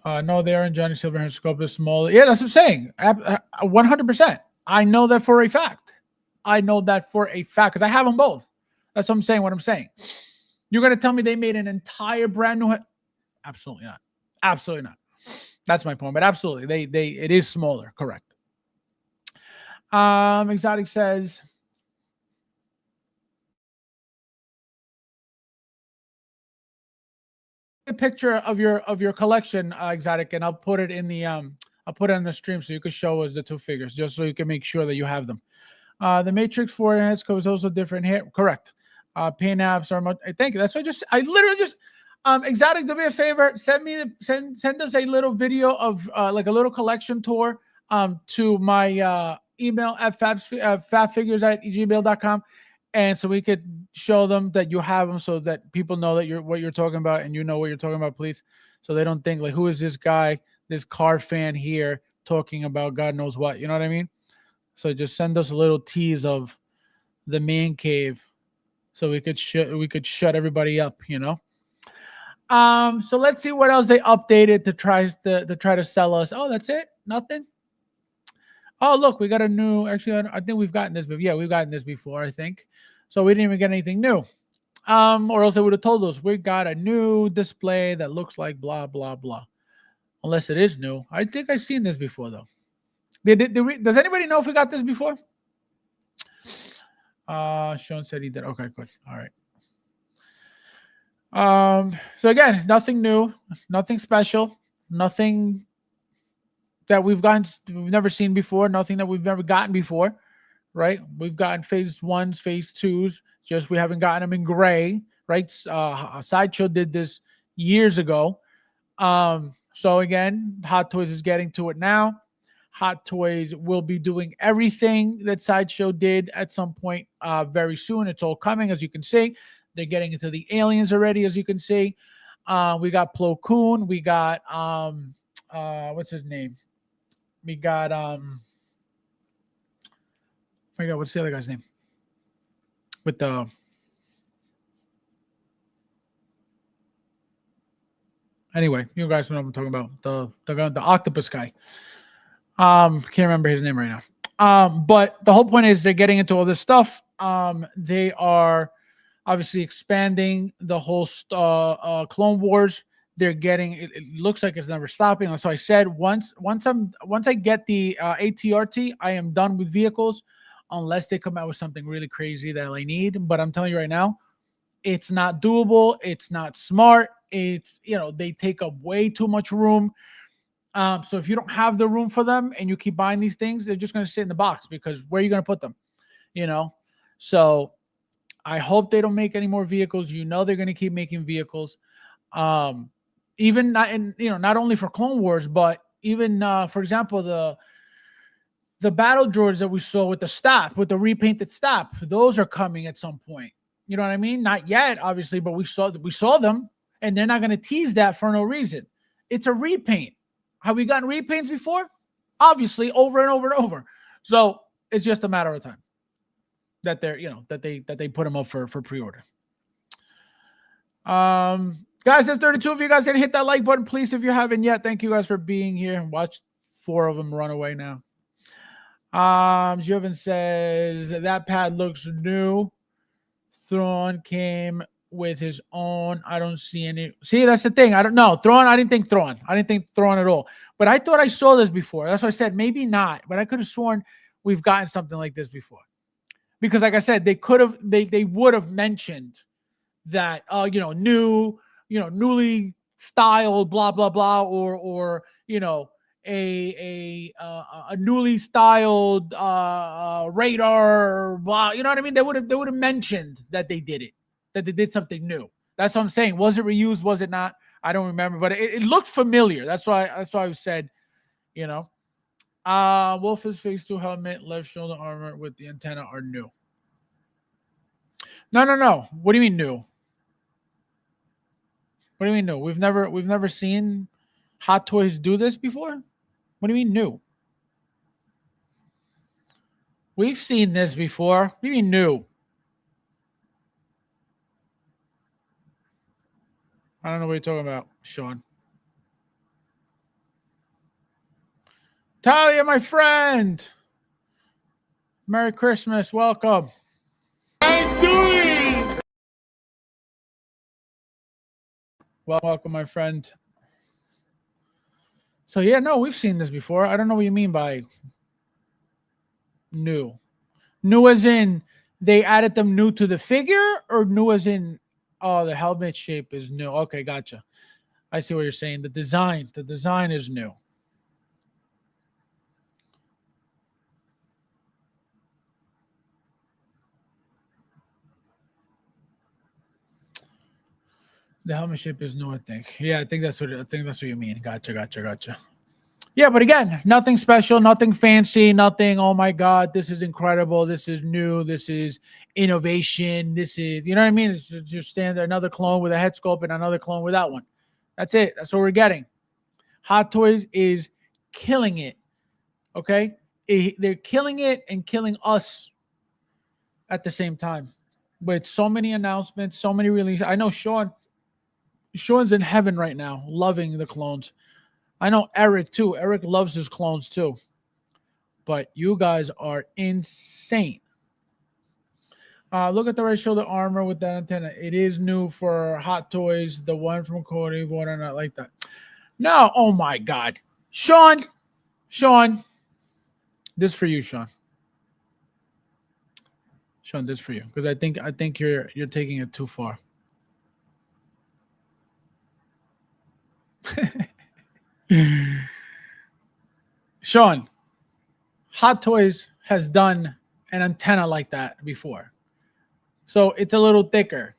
No, they are in Johnny Silverhand sculpt is small. Yeah, that's what I'm saying. 100%. I know that for a fact. Because I have them both. That's what I'm saying. What I'm saying. You're going to tell me they made an entire brand new head? Absolutely not. Absolutely not. That's my point. But absolutely, it is smaller. Correct. Exotic says, a picture of your collection, Exotic, and I'll put it in the stream so you can show us the 2 figures, just so you can make sure that you have them. The Matrix 4 head sculpt is also different here. Correct. Pain apps are much. Thank you. That's what I literally just Exotic, do me a favor. Send us a little video of like a little collection tour to my email at FabsFigures@gmail.com. And so we could show them that you have them, so that people know that what you're talking about, and you know what you're talking about, please. So they don't think like, who is this guy, this car fan here talking about God knows what, you know what I mean? So just send us a little tease of the man cave, so we could shut everybody up, So let's see what else they updated to try to sell us. Oh, that's it? Nothing? Oh, look, we got a new. Actually, I think we've gotten this, but yeah, we've gotten this before, I think. So we didn't even get anything new. Or else they would have told us we got a new display that looks like blah blah blah. Unless it is new. I think I've seen this before though. Does anybody know if we got this before? Sean said he did. Okay, good. All right. So again, nothing new, nothing special, nothing that we've never seen before, nothing that we've never gotten before, right? We've gotten phase 1s, phase 2s, just we haven't gotten them in gray, right? Sideshow did this years ago. So again, Hot Toys is getting to it now. Hot Toys will be doing everything that Sideshow did at some point very soon. It's all coming, as you can see. They're getting into the aliens already, as you can see. We got Plo Koon. We got what's his name? We got oh my God, what's the other guy's name? With the anyway, you guys know what I'm talking about. The octopus guy. Can't remember his name right now. But the whole point is they're getting into all this stuff. They are obviously expanding the whole Clone Wars. They're getting it looks like it's never stopping. That's why I said once I get the ATRT, I am done with vehicles unless they come out with something really crazy that I need. But I'm telling you right now, it's not doable. It's not smart. It's they take up way too much room. So if you don't have the room for them and you keep buying these things, they're just going to sit in the box because where are you going to put them? So I hope they don't make any more vehicles. They're going to keep making vehicles. Even not only for Clone Wars, but even for example, the battle droids that we saw with the repainted stop, those are coming at some point. You know what I mean? Not yet, obviously, but we saw them, and they're not going to tease that for no reason. It's a repaint. Have we gotten repaints before? Obviously, over and over and over. So it's just a matter of time that they put them up for pre-order. Guys, there's 32 of you guys. Hit that like button, please, if you haven't yet. Thank you guys for being here. Watch 4 of them run away now. Joven says that pad looks new. Thrawn came with his own. I don't see any. See, that's the thing. I don't know. Thrawn, I didn't think Thrawn at all. But I thought I saw this before. That's why I said maybe not. But I could have sworn we've gotten something like this before. Because like I said, they would have mentioned that newly styled blah blah blah or a newly styled radar blah, you know what I mean? They would have mentioned that they did it, that they did something new. That's what I'm saying. Was it reused? Was it not? I don't remember, but it looked familiar. That's why I said, Wolffe's phase 2 helmet, left shoulder armor with the antenna are new. No. What do you mean new? What do you mean new? We've never seen Hot Toys do this before? What do you mean new? We've seen this before. What do you mean new? I don't know what you're talking about, Sean. Talia, my friend. Merry Christmas. Welcome. I'm doing. Welcome, my friend. So, yeah, no, we've seen this before. I don't know what you mean by new. New as in they added them new to the figure, or new as in, oh, the helmet shape is new. Okay, gotcha. I see what you're saying. The design is new. The helmet shape is new, I think. Yeah, I think that's what you mean. Gotcha. Yeah, but again, nothing special, nothing fancy, nothing, oh my God, this is incredible, this is new, this is innovation, this is, you know what I mean? It's just standard, another clone with a head sculpt and another clone without one. That's it. That's what we're getting. Hot Toys is killing it. Okay? They're killing it and killing us at the same time. With so many announcements, so many releases. I know Sean's in heaven right now, loving the clones. I know Eric too. Eric loves his clones too. But you guys are insane. Look at the right shoulder armor with that antenna. It is new for Hot Toys. The one from Cody, what are not like that. No, oh my God. Sean, this for you, Sean. Sean, this for you. Because I think you're taking it too far. Sean, Hot Toys has done an antenna like that before. So it's a little thicker.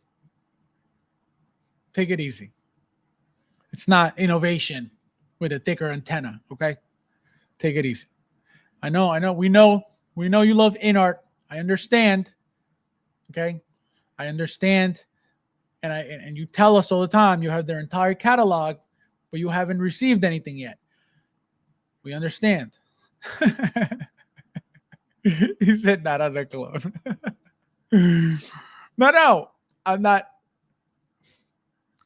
Take it easy. It's not innovation with a thicker antenna, okay? Take it easy. I know. We know you love InArt. I understand. Okay? I understand. and you tell us all the time you have their entire catalog, but you haven't received anything yet. We understand. He said not on the cologne. No, I'm not.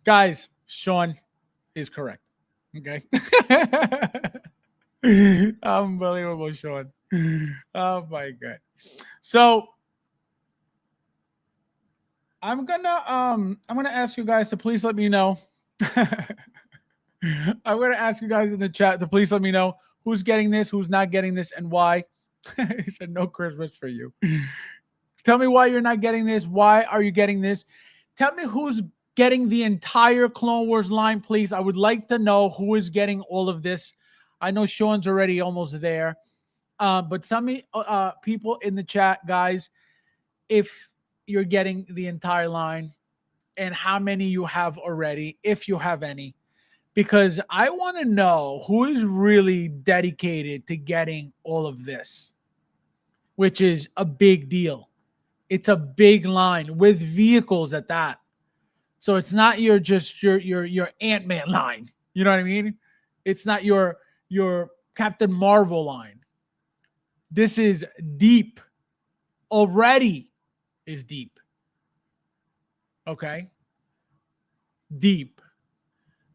Guys, Sean is correct. Okay. Unbelievable, Sean. Oh my god. So I'm gonna ask you guys to please let me know. I'm gonna ask you guys in the chat to please let me know who's getting this, who's not getting this, and why. He said no Christmas for you. Tell me why you're not getting this. Why are you getting this? Tell me who's getting the entire Clone Wars line, please. I would like to know who is getting all of this. I know Sean's already almost there. But tell me, people in the chat, guys, if you're getting the entire line and how many you have already, if you have any, because I want to know who is really dedicated to getting all of this, which is a big deal. It's a big line with vehicles at that. So it's not your Ant-Man line. You know what I mean? It's not your Captain Marvel line. This is deep. Already is deep. Okay? Deep.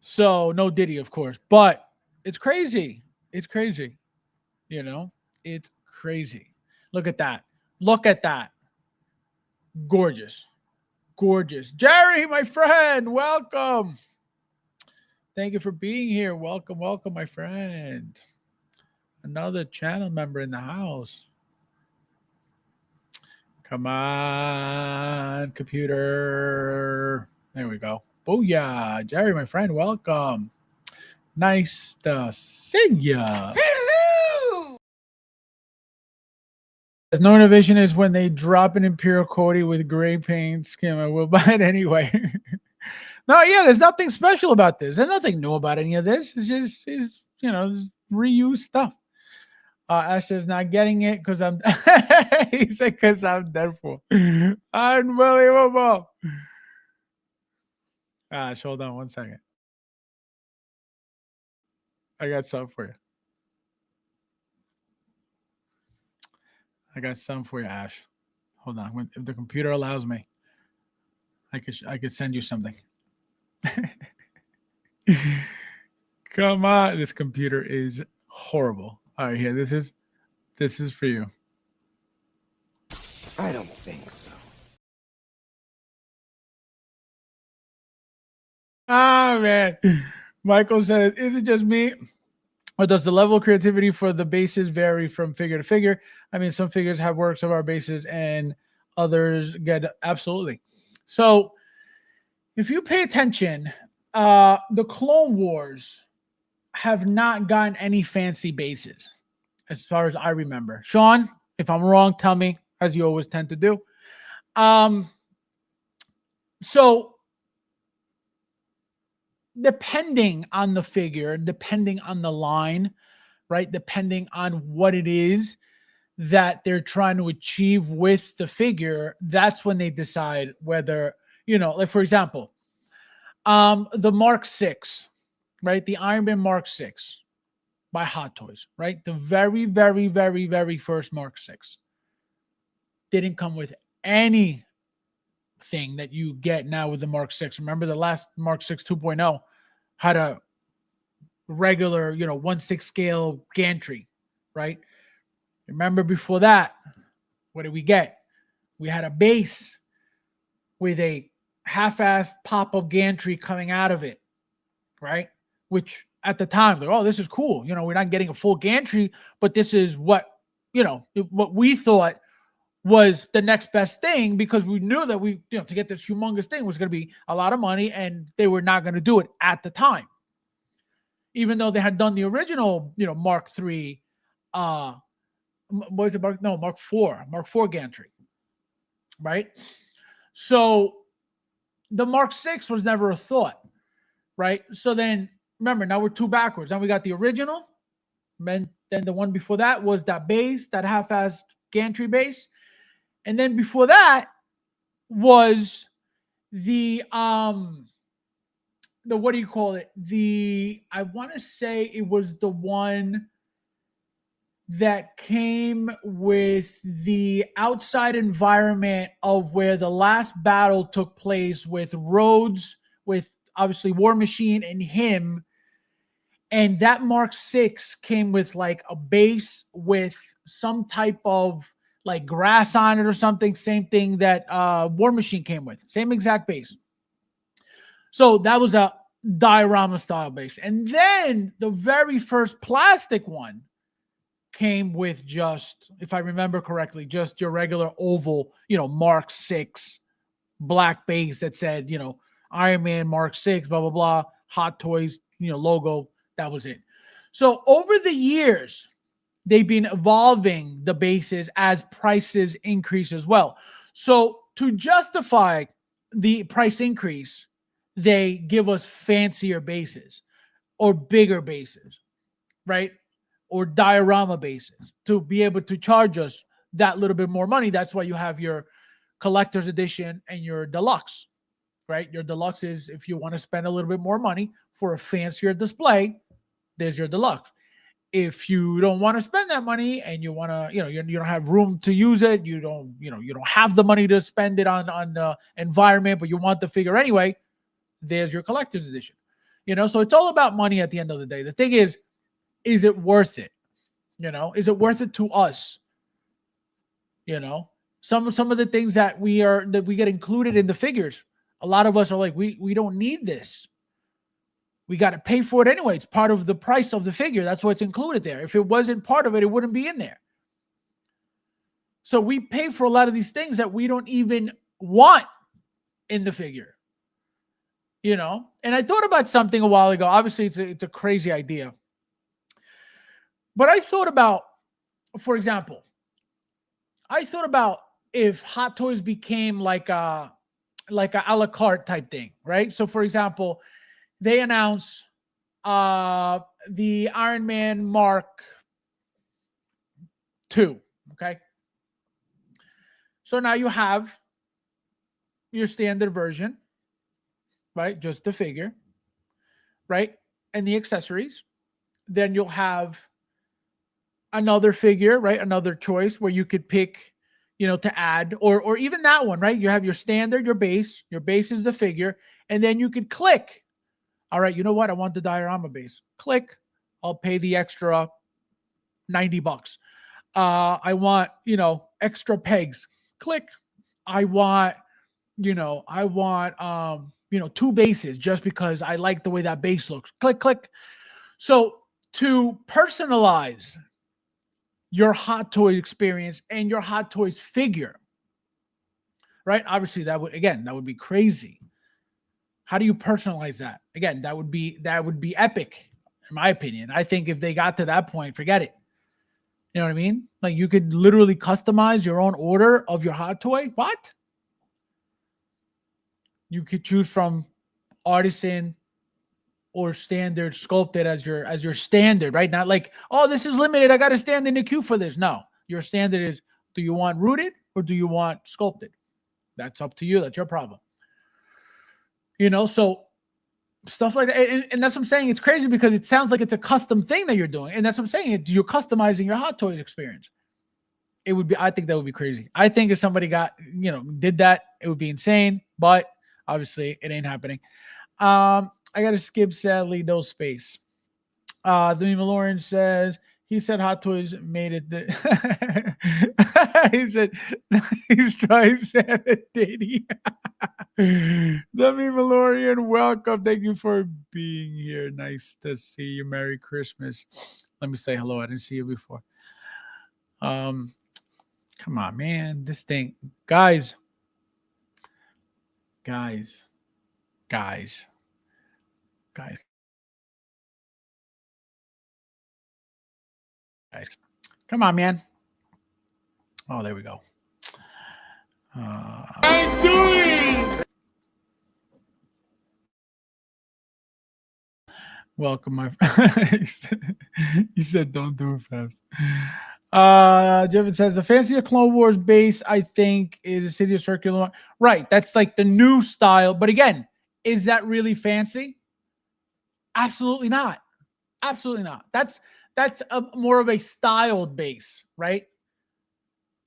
So no Diddy, of course. But it's crazy. It's crazy. You know? It's crazy. Look at that. Look at that. Gorgeous. Gorgeous. Jerry, my friend, welcome. Thank you for being here. Welcome, welcome, my friend. Another channel member in the house. Come on, computer. There we go. Booyah. Jerry, my friend, welcome. Nice to see ya. Hello. There's no innovation is when they drop an Imperial Cody with gray paint scheme. I will buy it anyway. No, yeah, there's nothing special about this. There's nothing new about any of this. It's just reused stuff. Esther's not getting it because I'm he said because I'm Deadpool. Unbelievable. Hold on 1 second. I got something for you. I got something for you, Ash. Hold on. If the computer allows me, I could send you something. Come on. This computer is horrible. All right, here. This is for you. I don't think so. Ah, man. Michael says, is it just me? Or does the level of creativity for the bases vary from figure to figure? I mean, some figures have works of our bases and others get absolutely. So if you pay attention, the Clone Wars have not gotten any fancy bases as far as I remember. Sean, if I'm wrong, tell me, as you always tend to do. So depending on the figure, depending on the line, right? Depending on what it is that they're trying to achieve with the figure, that's when they decide whether, like for example, the Mark 6, right? The Iron Man Mark 6 by Hot Toys, right? The very, very, very, very first Mark 6 didn't come with anything that you get now with the Mark 6. Remember the last Mark 6 2.0 had a regular, 1/6 scale gantry, right? Remember before that, what did we get? We had a base with a half-assed pop-up gantry coming out of it, right? Which at the time, like, oh, this is cool. We're not getting a full gantry, but this is what we thought was the next best thing, because we knew that to get this humongous thing was going to be a lot of money, and they were not going to do it at the time. Even though they had done the original, Mark III, what was it, Mark IV gantry, right? So the Mark VI was never a thought, right? So then, remember, now we're two backwards. Now we got the original, and then the one before that was that base, that half-assed gantry base. And then before that was the what do you call it? I want to say it was the one that came with the outside environment of where the last battle took place with Rhodes, with obviously War Machine and him. And that Mark 6 came with like a base with some type of like grass on it or something. Same thing that War Machine came with. Same exact base. So that was a diorama style base. And then the very first plastic one came with just, if I remember correctly, just your regular oval, Mark 6 black base that said, Iron Man Mark 6, blah, blah, blah, Hot Toys, logo. That was it. So over the years, they've been evolving the bases as prices increase as well. So to justify the price increase, they give us fancier bases or bigger bases, right? Or diorama bases to be able to charge us that little bit more money. That's why you have your collector's edition and your deluxe, right? Your deluxe is if you want to spend a little bit more money for a fancier display, there's your deluxe. If you don't want to spend that money and you want to, you don't have room to use it, you don't have the money to spend it on the environment, but you want the figure anyway, there's your collector's edition. So it's all about money at the end of the day. The thing is it worth it? Is it worth it to us? Some of the things that we get included in the figures, a lot of us are like, we don't need this. We got to pay for it anyway. It's part of the price of the figure. That's what's included there. If it wasn't part of it, it wouldn't be in there. So we pay for a lot of these things that we don't even want in the figure. And I thought about something a while ago. Obviously, it's a crazy idea. But I thought about, for example, if Hot Toys became like a la carte type thing, right? So, for example, they announce the Iron Man Mark II, okay? So now you have your standard version, right? Just the figure, right? And the accessories. Then you'll have another figure, right? Another choice where you could pick, to add, or even that one, right? You have your standard, your base is the figure, and then you could click. All right, you know what? I want the diorama base. Click. I'll pay the extra $90. I want, extra pegs. Click. I want, two bases just because I like the way that base looks. Click, click. So to personalize your Hot Toys experience and your Hot Toys figure, right? Obviously, that would be crazy. How do you personalize that? Again, that would be epic, in my opinion. I think if they got to that point, forget it. You know what I mean? Like you could literally customize your own order of your Hot Toy. What? You could choose from artisan or standard sculpted as your standard, right? Not like, oh, this is limited. I got to stand in the queue for this. No, your standard is, do you want rooted or do you want sculpted? That's up to you. That's your problem. So stuff like that. And that's what I'm saying. It's crazy because it sounds like it's a custom thing that you're doing. And that's what I'm saying. You're customizing your Hot Toys experience. I think that would be crazy. I think if somebody did that, it would be insane. But obviously it ain't happening. I got to skip, sadly, no space. The Malorian says, he said Hot Toys made it. He said, he's trying Santa Diddy. The Malorian, welcome. Thank you for being here. Nice to see you. Merry Christmas. Let me say hello. I didn't see you before. Come on, man. This thing. Guys. Come on, man. Oh, there we go. I'm doing. Welcome, my he said, don't do it fast. Jevin says the fanciest Clone Wars base, I think, is a City of Circular one. Right. That's like the new style. But again, is that really fancy? Absolutely not. Absolutely not. That's more of a styled base, right?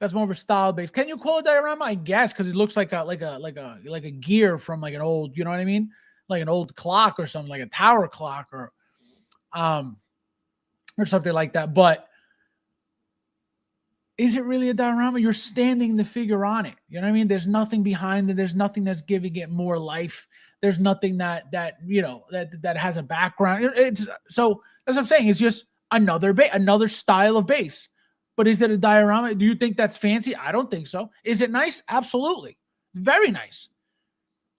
That's more of a style base. Can you call it diorama? I guess because it looks like a gear from like an old, you know what I mean? Like an old clock or something, like a tower clock or something like that. But is it really a diorama? You're standing the figure on it. You know what I mean? There's nothing behind it. There's nothing that's giving it more life. There's nothing that you know that has a background. It's so that's what I'm saying. It's just another style of base. But is it a diorama? Do you think that's fancy? I don't think so. Is it nice? Absolutely. Very nice.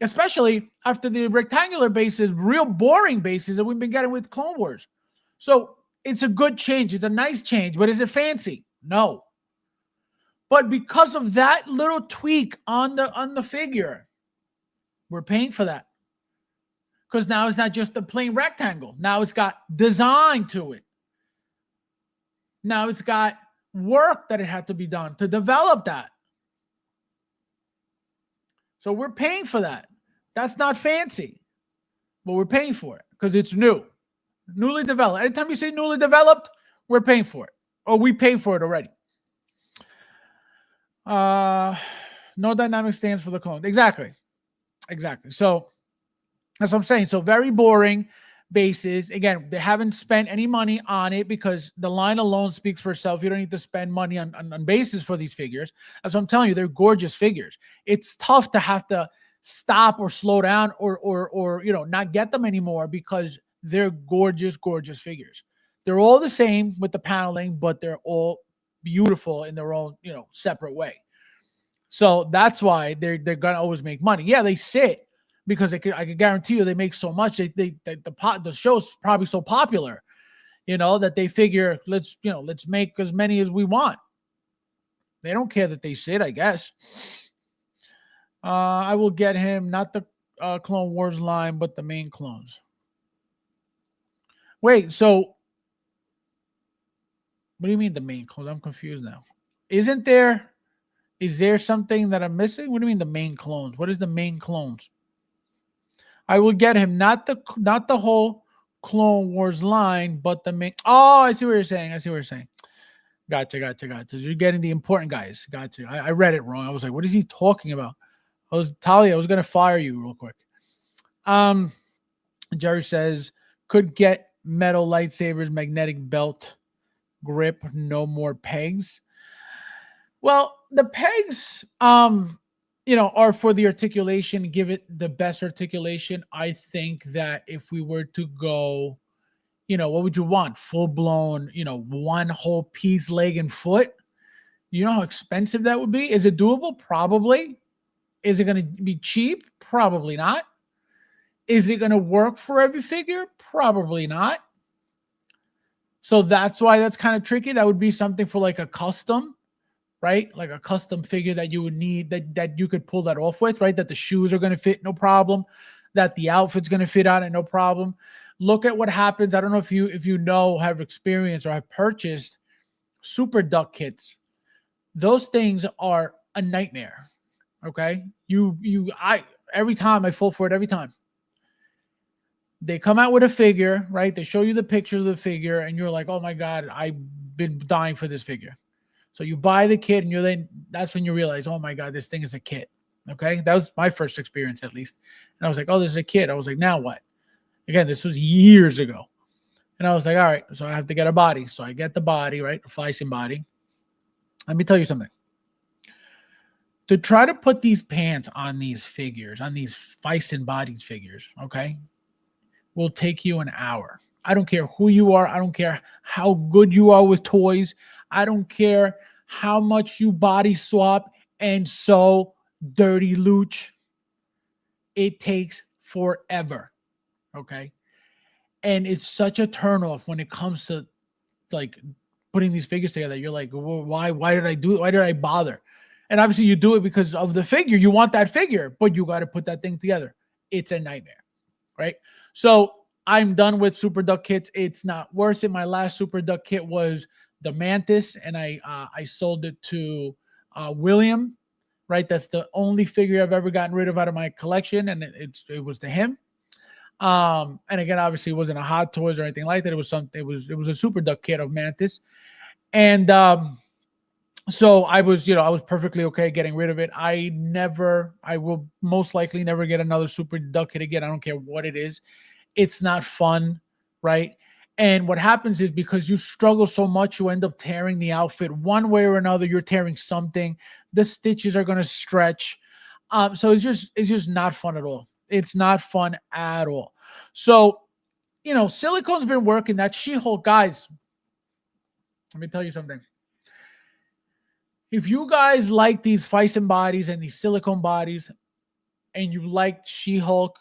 Especially after the rectangular bases, real boring bases that we've been getting with Clone Wars. So it's a good change. It's a nice change. But is it fancy? No. But because of that little tweak on the figure, we're paying for that. Because now it's not just a plain rectangle. Now it's got design to it. Now it's got work that it had to be done to develop that. So we're paying for that. That's not fancy, but we're paying for it because it's new, newly developed. Anytime you say newly developed, we're paying for it, or we pay for it already. No dynamic stands for the clone. Exactly. So that's what I'm saying. So very boring bases. Again, they haven't spent any money on it because the line alone speaks for itself. You don't need to spend money on bases for these figures. That's what I'm telling you. They're gorgeous figures. It's tough to have to stop or slow down or you know, not get them anymore because they're gorgeous figures. They're all the same with the paneling, but they're all beautiful in their own, you know, separate way. So that's why they're gonna always make money. Yeah, they sit because I could guarantee you they make so much. The show's probably so popular, you know, that they figure let's make as many as we want. They don't care that they sit, I guess. I will get him not the Clone Wars line, but the main clones. Wait, so what do you mean the main clones? I'm confused now. Is there something that I'm missing? What do you mean the main clones? What is the main clones? I will get him not the whole Clone Wars line, but the main. Oh, I see what you're saying. Gotcha. You're getting the important guys. Gotcha. I read it wrong. I was like, what is he talking about? Talia, I was gonna fire you real quick. Jerry says could get metal lightsabers, magnetic belt grip, no more pegs. Well, the pegs, you know, are for the articulation, give it the best articulation. I think that if we were to go, you know, what would you want? Full blown, you know, one whole piece, leg and foot. You know how expensive that would be? Is it doable? Probably. Is it going to be cheap? Probably not. Is it going to work for every figure? Probably not. So that's why that's kind of tricky. That would be something for like a custom, right? Like a custom figure that you would need that you could pull that off with, right? That the shoes are going to fit, no problem. That the outfit's going to fit on it, no problem. Look at what happens. I don't know if you know, have experience or have purchased super duck kits. Those things are a nightmare. Okay. Every time I fall for it every time. They come out with a figure, right? They show you the picture of the figure and you're like, oh my God, I've been dying for this figure. So you buy the kit and that's when you realize, oh my God, this thing is a kit. Okay. That was my first experience at least. And I was like, oh, this is a kit. I was like, now what? Again, this was years ago. And I was like, all right, so I have to get a body. So I get the body, right? A Fison body. Let me tell you something. To try to put these pants on these figures, on these Fison bodied figures, okay, will take you an hour. I don't care who you are. I don't care how good you are with toys. I don't care how much you body swap and sew dirty looch. It takes forever, okay? And it's such a turnoff when it comes to like putting these figures together. You're like, well, why did I do it? Why did I bother? And obviously you do it because of the figure. You want that figure, but you got to put that thing together. It's a nightmare, right? So I'm done with Super Duck kits. It's not worth it. My last Super Duck kit was the Mantis, and I sold it to William. Right, that's the only figure I've ever gotten rid of out of my collection, and it was to him. And again, obviously, it wasn't a Hot Toys or anything like that. It was something. It was a Super Duck kit of Mantis, and so I was perfectly okay getting rid of it. I will most likely never get another Super Duck kit again. I don't care what it is. It's not fun, right? And what happens is because you struggle so much, you end up tearing the outfit one way or another. You're tearing something. The stitches are going to stretch. So it's just not fun at all. It's not fun at all. So, silicone's been working. That She-Hulk, guys, let me tell you something. If you guys like these Fison bodies and these silicone bodies, and you like She-Hulk,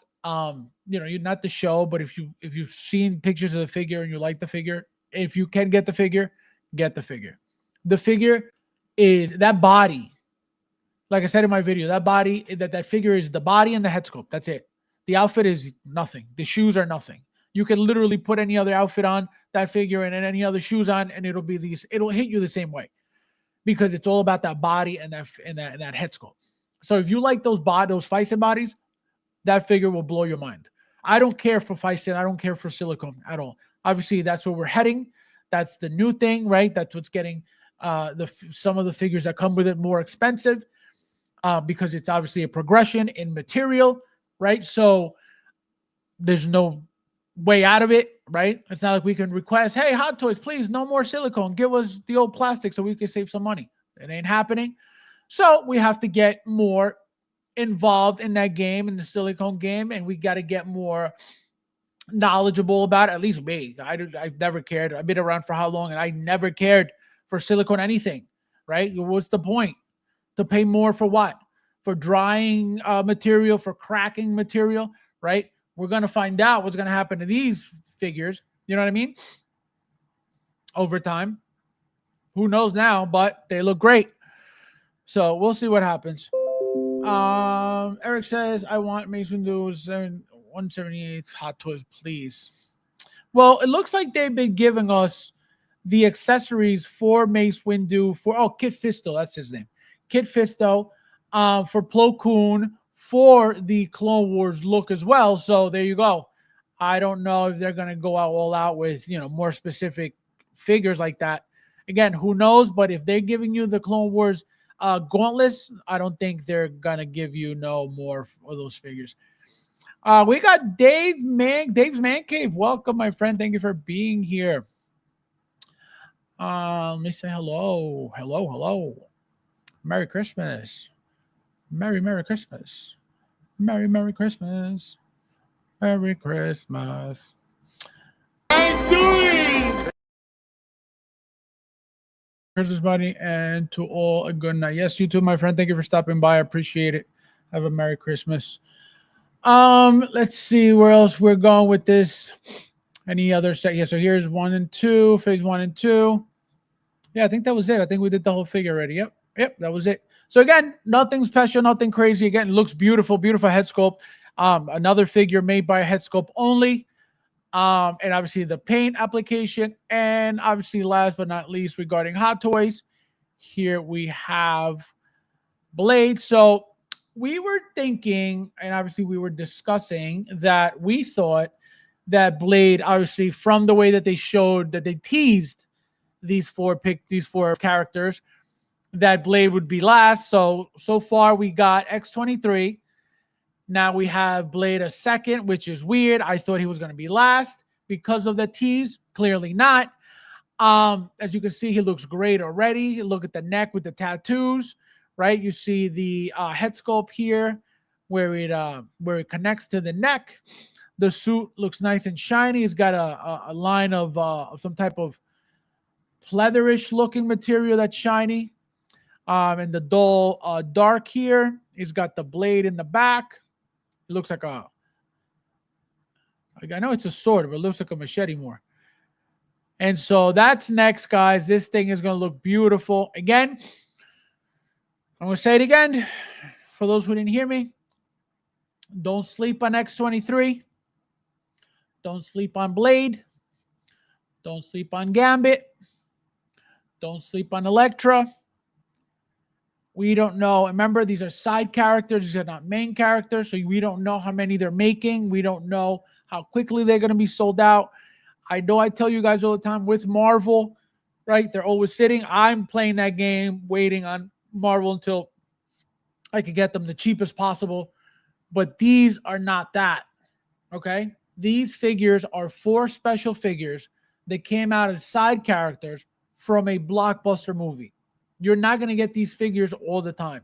you're not the show, but if you've seen pictures of the figure and you like the figure, if you can get the figure, get the figure. The figure is that body. Like I said in my video, that body, that figure is the body and the head sculpt. That's it. The outfit is nothing. The shoes are nothing. You can literally put any other outfit on that figure and any other shoes on, and it'll hit you the same way, because it's all about that body and that head sculpt. So if you like those Fison bodies, that figure will blow your mind. I don't care for Fison. I don't care for silicone at all. Obviously, that's where we're heading. That's the new thing, right? That's what's getting some of the figures that come with it more expensive, because it's obviously a progression in material, right? So there's no way out of it, right? It's not like we can request, hey, Hot Toys, please, no more silicone. Give us the old plastic so we can save some money. It ain't happening. So we have to get more involved in that game, in the silicone game, and we got to get more knowledgeable about it. At least me. I've never cared. I've been around for how long, and I never cared for silicone anything, right? What's the point? To pay more for what? For drying material, for cracking material, right? We're going to find out what's going to happen to these figures. You know what I mean? Over time. Who knows now, but they look great. So we'll see what happens. Eric says, I want Mace Windu 178 Hot Toys, please. Well, it looks like they've been giving us the accessories for Mace Windu, Kit Fisto, that's his name. Kit Fisto, for Plo Koon, for the Clone Wars look as well. So there you go. I don't know if they're going to go all out with, more specific figures like that. Again, who knows? But if they're giving you the Clone Wars gauntlets, I don't think they're going to give you no more of those figures. We got Dave's Man Cave. Welcome, my friend. Thank you for being here. Let me say hello. Hello. Merry Christmas. Merry Christmas. Merry Christmas. Merry Christmas. I'm doing. Christmas, buddy, and to all a good night. Yes, you too, my friend. Thank you for stopping by. I appreciate it. Have a Merry Christmas. Let's see where else we're going with this. Any other set? Yeah, so here's 1 and 2, phase 1 and 2. Yeah, I think that was it. I think we did the whole figure already. Yep, that was it. So again, nothing special, nothing crazy. Again, it looks beautiful head sculpt. Another figure made by a head sculpt only. And obviously the paint application. And obviously, last but not least, regarding Hot Toys, here we have Blade. So we were thinking, and obviously we were discussing, that we thought that Blade, obviously from the way that they showed, that they teased these four characters, that Blade would be last. So far we got X-23. Now we have Blade a second, which is weird. I thought he was going to be last because of the tease. Clearly not. As you can see, he looks great already. Look at the neck with the tattoos, right? You see the head sculpt here where it connects to the neck. The suit looks nice and shiny. It's got a line of some type of pleatherish looking material that's shiny. And the dull dark here. He's got the blade in the back. It looks like I know it's a sword, but it looks like a machete more. And so that's next, guys. This thing is going to look beautiful. Again, I'm going to say it again. For those who didn't hear me, don't sleep on X-23. Don't sleep on Blade. Don't sleep on Gambit. Don't sleep on Elektra. We don't know. Remember, these are side characters. These are not main characters. So we don't know how many they're making. We don't know how quickly they're going to be sold out. I know I tell you guys all the time with Marvel, right? They're always sitting. I'm playing that game, waiting on Marvel until I could get them the cheapest possible. But these are not that, okay? These figures are 4 special figures that came out as side characters from a blockbuster movie. You're not going to get these figures all the time.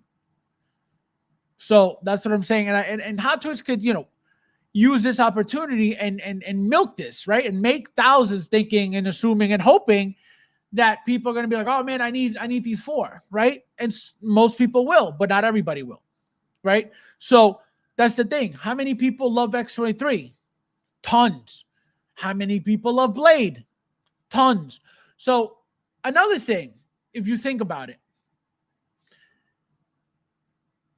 So that's what I'm saying. And Hot Toys could, use this opportunity and milk this, right? And make thousands thinking and assuming and hoping that people are going to be like, oh man, I need these 4, right? And most people will, but not everybody will, right? So that's the thing. How many people love X-23? Tons. How many people love Blade? Tons. So another thing, if you think about it,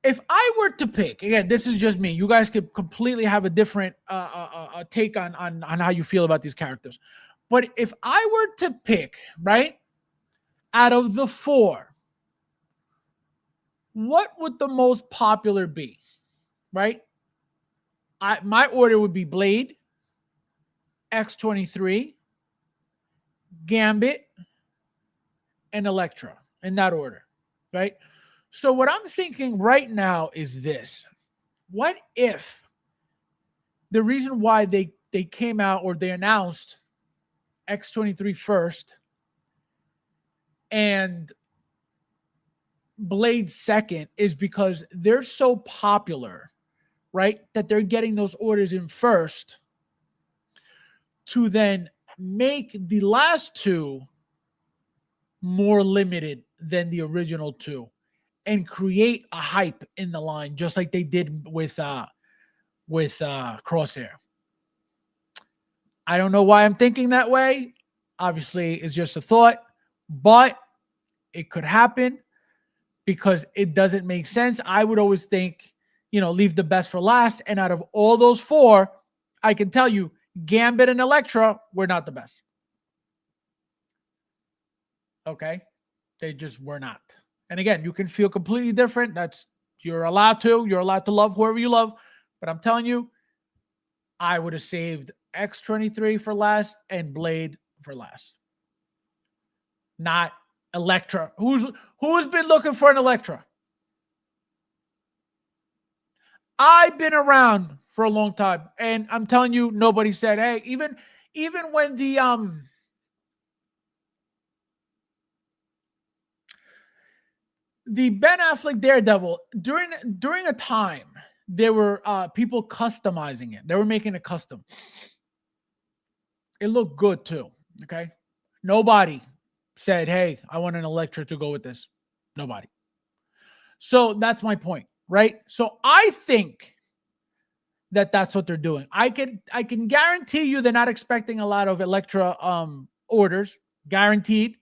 if I were to pick, again, this is just me. You guys could completely have a different take on how you feel about these characters. But if I were to pick, right, out of the 4, what would the most popular be, right? My order would be Blade, X-23, Gambit, and Elektra, in that order, right? So what I'm thinking right now is this. What if the reason why they came out or they announced X-23 first and Blade second is because they're so popular, right, that they're getting those orders in first to then make the last 2 more limited than the original 2 and create a hype in the line, just like they did with Crosshair. I don't know why I'm thinking that way. Obviously, it's just a thought, but it could happen because it doesn't make sense. I would always think, leave the best for last. And out of all those 4, I can tell you, Gambit and Elektra were not the best. Okay? They just were not. And again, you can feel completely different. You're allowed to love whoever you love. But I'm telling you, I would have saved X-23 for last and Blade for last. Not Elektra. Who's been looking for an Elektra? I've been around for a long time, and I'm telling you, nobody said, hey, even when the Ben Affleck Daredevil, during a time, there were people customizing it. They were making it custom. It looked good too, okay? Nobody said, hey, I want an Elektra to go with this. Nobody. So that's my point, right? So I think that's what they're doing. I can guarantee you they're not expecting a lot of Elektra orders. Guaranteed.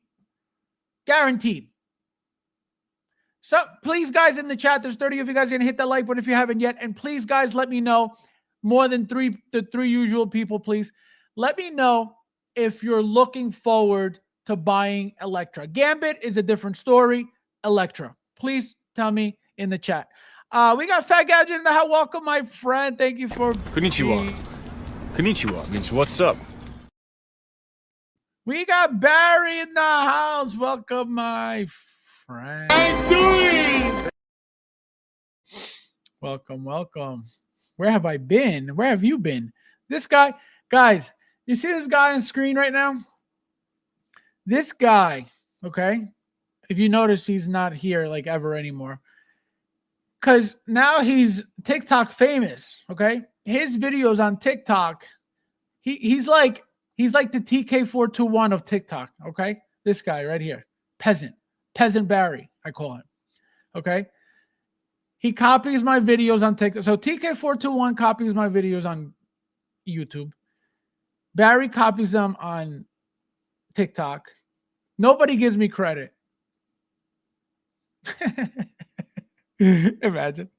So please, guys, in the chat, there's 30 of you guys going to hit that like button if you haven't yet. And please, guys, let me know, more than the 3 usual people, please. Let me know if you're looking forward to buying Elektra. Gambit is a different story. Elektra, please tell me in the chat. We got Fat Gadget in the house. Welcome, my friend. Thank you for... Konnichiwa means what's up. We got Barry in the house. Welcome, my friend. I'm doing. Welcome. Where have I been? Where have you been? This guy, guys, you see this guy on screen right now? This guy, okay? If you notice, he's not here like ever anymore. Because now he's TikTok famous, okay? His videos on TikTok, he's like the TK421 of TikTok, okay? This guy right here, Peasant Barry, I call him, okay? He copies my videos on TikTok. So TK421 copies my videos on YouTube. Barry copies them on TikTok. Nobody gives me credit. Imagine.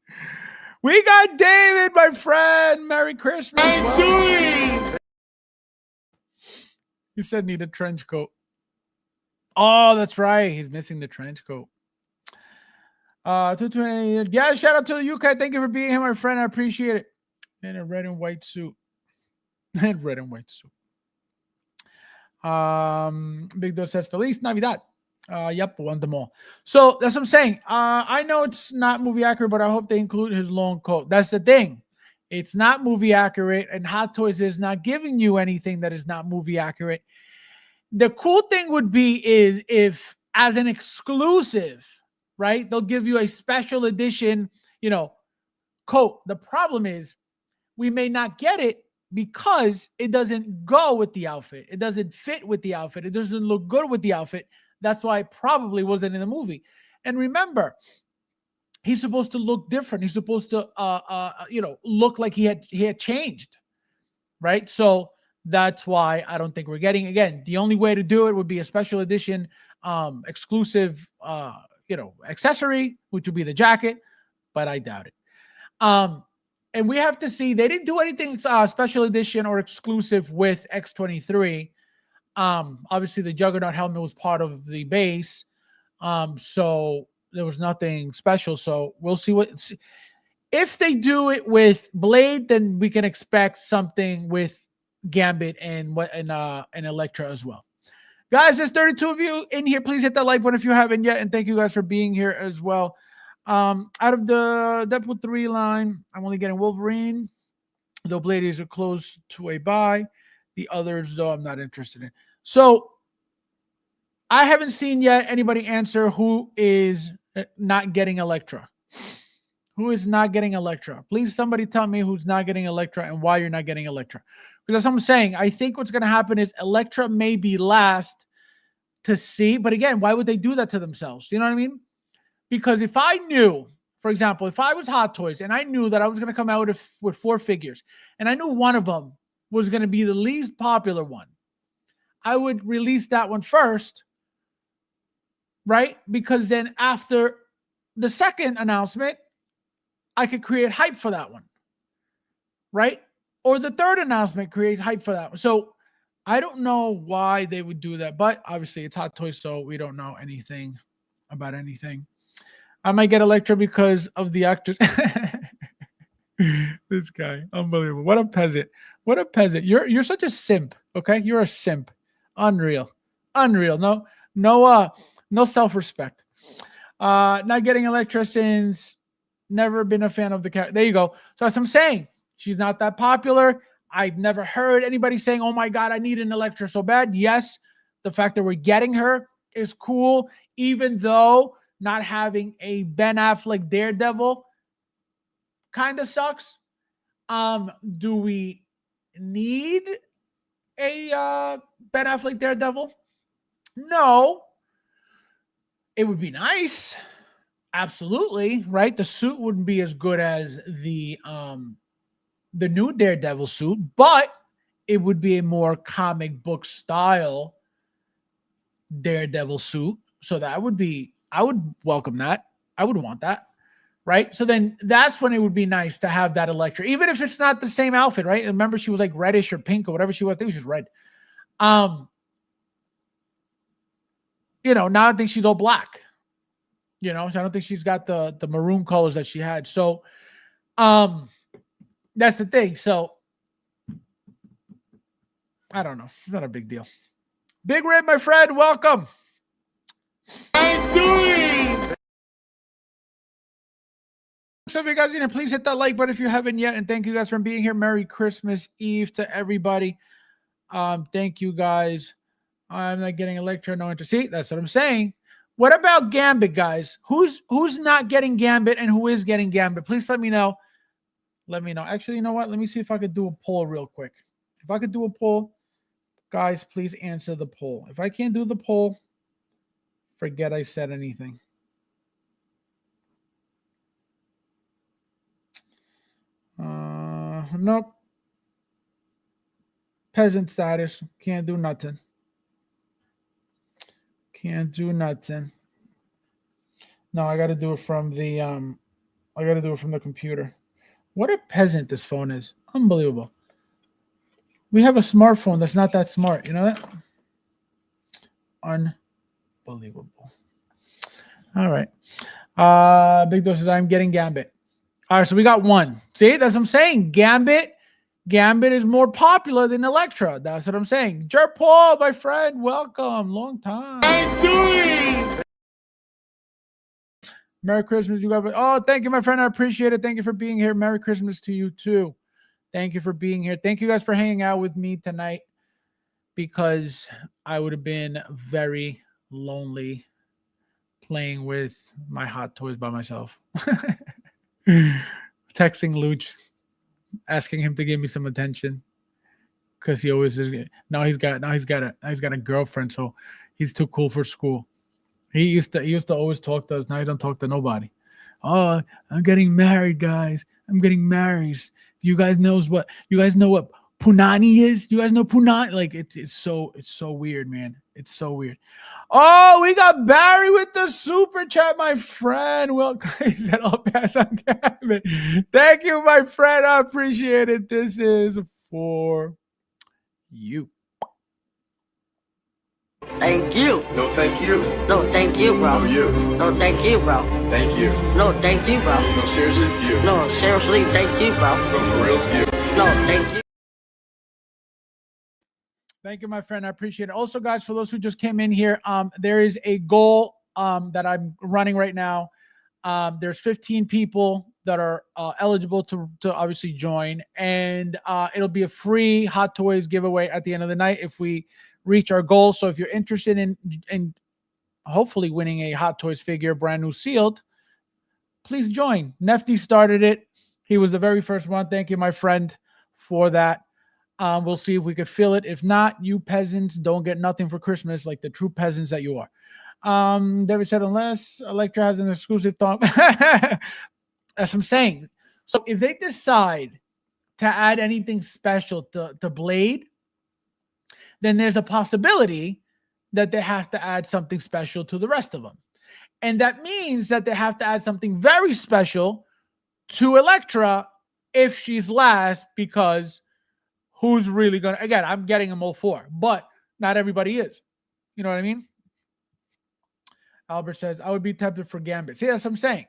We got David, my friend. Merry Christmas. I'm doing. You said need a trench coat. Oh, that's right. He's missing the trench coat. 220. Yeah, shout out to the UK. Thank you for being here, my friend. I appreciate it. In a red and white suit. Red and white suit. Big Dog says Feliz Navidad. Yep, won them all. So that's what I'm saying. I know it's not movie accurate, but I hope they include his long coat. That's the thing. It's not movie accurate, and Hot Toys is not giving you anything that is not movie accurate. The cool thing would be is if, as an exclusive, right, they'll give you a special edition, coat. The problem is we may not get it because it doesn't go with the outfit. It doesn't fit with the outfit. It doesn't look good with the outfit. That's why it probably wasn't in the movie. And remember, he's supposed to look different. He's supposed to, look like he had changed, right? So that's why I don't think we're getting. Again, the only way to do it would be a special edition, exclusive, accessory, which would be the jacket, but I doubt it. And we have to see, they didn't do anything special edition or exclusive with X-23. Obviously, the Juggernaut helmet was part of the base. So there was nothing special. So we'll see if they do it with Blade, then we can expect something with Gambit and Elektra as well. Guys, there's 32 of you in here. Please hit that like button if you haven't yet. And thank you guys for being here as well. Out of the Deadpool 3 line, I'm only getting Wolverine. The Blades are close to a buy. The others, though, I'm not interested in. So I haven't seen yet anybody answer who is not getting Elektra. Who is not getting Elektra? Please, somebody tell me who's not getting Elektra and why you're not getting Elektra. Because as I'm saying, I think what's going to happen is Elektra may be last to see. But again, why would they do that to themselves? You know what I mean? Because if I knew, for example, if I was Hot Toys and I knew that I was going to come out with 4 figures and I knew one of them was going to be the least popular one, I would release that one first, right? Because then after the second announcement, I could create hype for that one, right? Or the third announcement, create hype for that one. So I don't know why they would do that, but obviously it's Hot Toys, so we don't know anything about anything. I might get Elektra because of the actors. This guy, unbelievable. What a peasant. What a peasant. You're such a simp, okay? You're a simp. Unreal. No self-respect. Not getting Elektra since never been a fan of the character. There you go. So as I'm saying, she's not that popular. I've never heard anybody saying, oh my God, I need an Elektra so bad. Yes, the fact that we're getting her is cool, even though not having a Ben Affleck Daredevil kind of sucks. Do we need a Ben Affleck Daredevil? No. It would be nice. Absolutely, right? The suit wouldn't be as good as the new Daredevil suit, but it would be a more comic book style Daredevil suit. So that would be, I would welcome that. I would want that, right? So then that's when it would be nice to have that Elektra, even if it's not the same outfit, right? Remember, she was like reddish or pink or whatever she was. I think she was red. Now I think she's all black. So I don't think she's got the maroon colors that she had. So that's the thing. So I don't know. It's not a big deal. Big Red, my friend, welcome. I'm doing. So if you guys, please hit that like button if you haven't yet. And thank you guys for being here. Merry Christmas Eve to everybody. Thank you guys. I'm not getting Elektra, no interest. See, that's what I'm saying. What about Gambit, guys? Who's not getting Gambit and who is getting Gambit? Please let me know. Let me know. Actually, you know what? Let me see if I could do a poll real quick. If I could do a poll, guys, please answer the poll. If I can't do the poll, forget I said anything. Nope. Peasant status. Can't do nothing. Can't do nothing. No, I got to do it from the computer. What a peasant this phone is. Unbelievable. We have a smartphone that's not that smart. You know that? Unbelievable. All right. Big Dose says, I'm getting Gambit. All right, so we got one. See, that's what I'm saying. Gambit is more popular than Electra. That's what I'm saying. Jer Paul, my friend, welcome. Long time. I'm doing. Merry Christmas. You got. Oh, thank you, my friend. I appreciate it. Thank you for being here. Merry Christmas to you too. Thank you for being here. Thank you guys for hanging out with me tonight, because I would have been very lonely playing with my hot toys by myself. Texting Luch, asking him to give me some attention, because he always is. Now he's got a girlfriend, so he's too cool for school. He used to always talk to us. Now he don't talk to nobody. Oh, I'm getting married, guys. I'm getting married. Do you guys know what punani is? You guys know punani? Like it's so weird, man. It's so weird. Oh, we got Barry with the super chat, my friend. Welcome. He said, I'll pass on Kevin. Thank you, my friend. I appreciate it. This is for you. Thank you. No, thank you. No, thank you, bro. No, you. No, thank you, bro. Thank you. No, thank you, bro. No, seriously, you. No, seriously, thank you, bro. No, for real, you. No, thank you. Thank you, my friend. I appreciate it. Also, guys, for those who just came in here, there is a goal that I'm running right now. There's 15 people that are eligible to obviously join, and it'll be a free Hot Toys giveaway at the end of the night if we reach our goal. So if you're interested in hopefully winning a Hot Toys figure, brand new sealed, please join. Nefty started it. He was the very first one. Thank you, my friend, for that. We'll see if we could fill it. If not, you peasants don't get nothing for Christmas, like the true peasants that you are. David said, unless Electra has an exclusive thumb. That's what I'm saying. So if they decide to add anything special to Blade, then there's a possibility that they have to add something special to the rest of them. And that means that they have to add something very special to Electra if she's last, because who's really going to, again, I'm getting them all four, but not everybody is. You know what I mean? Albert says, I would be tempted for Gambit. See, that's what I'm saying.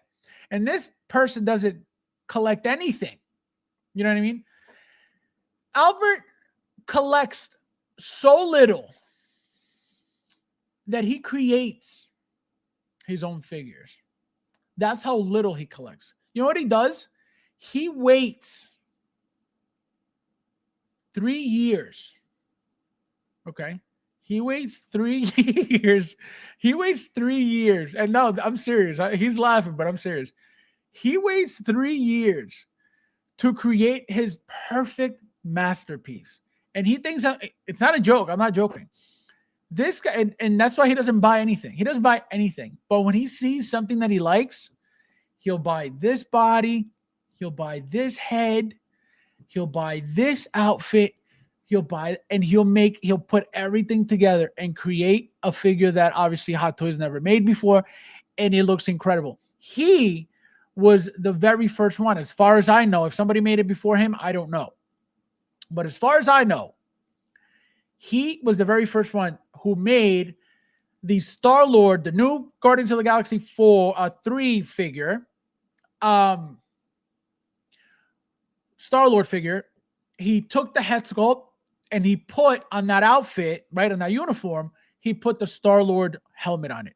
And this person doesn't collect anything. You know what I mean? Albert collects so little that he creates his own figures. That's how little he collects. You know what he does? He waits 3 years. Okay. He waits 3 years. He waits 3 years. And no, I'm serious. He's laughing, but I'm serious. He waits 3 years to create his perfect masterpiece. And he thinks it's not a joke. I'm not joking. This guy, and that's why he doesn't buy anything. He doesn't buy anything. But when he sees something that he likes, he'll buy this body, he'll buy this head, he'll buy this outfit, he'll put everything together and create a figure that obviously Hot Toys never made before, and it looks incredible. He was the very first one, as far as I know. If somebody made it before him, I don't know. But as far as I know, he was the very first one who made the Star-Lord, the new Guardians of the Galaxy 3 figure, Star-Lord figure. He took the head sculpt and he put on that outfit, right, on that uniform, he put the Star-Lord helmet on it.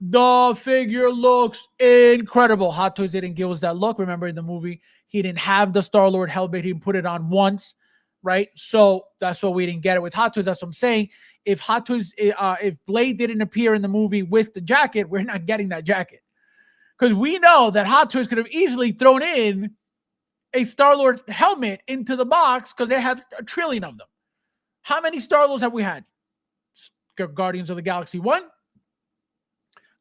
The figure looks incredible. Hot Toys didn't give us that look. Remember in the movie, he didn't have the Star-Lord helmet. He put it on once, right? So that's why we didn't get it with Hot Toys. That's what I'm saying. If Hot Toys, if Blade didn't appear in the movie with the jacket, we're not getting that jacket. Because we know that Hot Toys could have easily thrown in a Star-Lord helmet into the box because they have a trillion of them. How many Star-Lords have we had? Guardians of the Galaxy 1,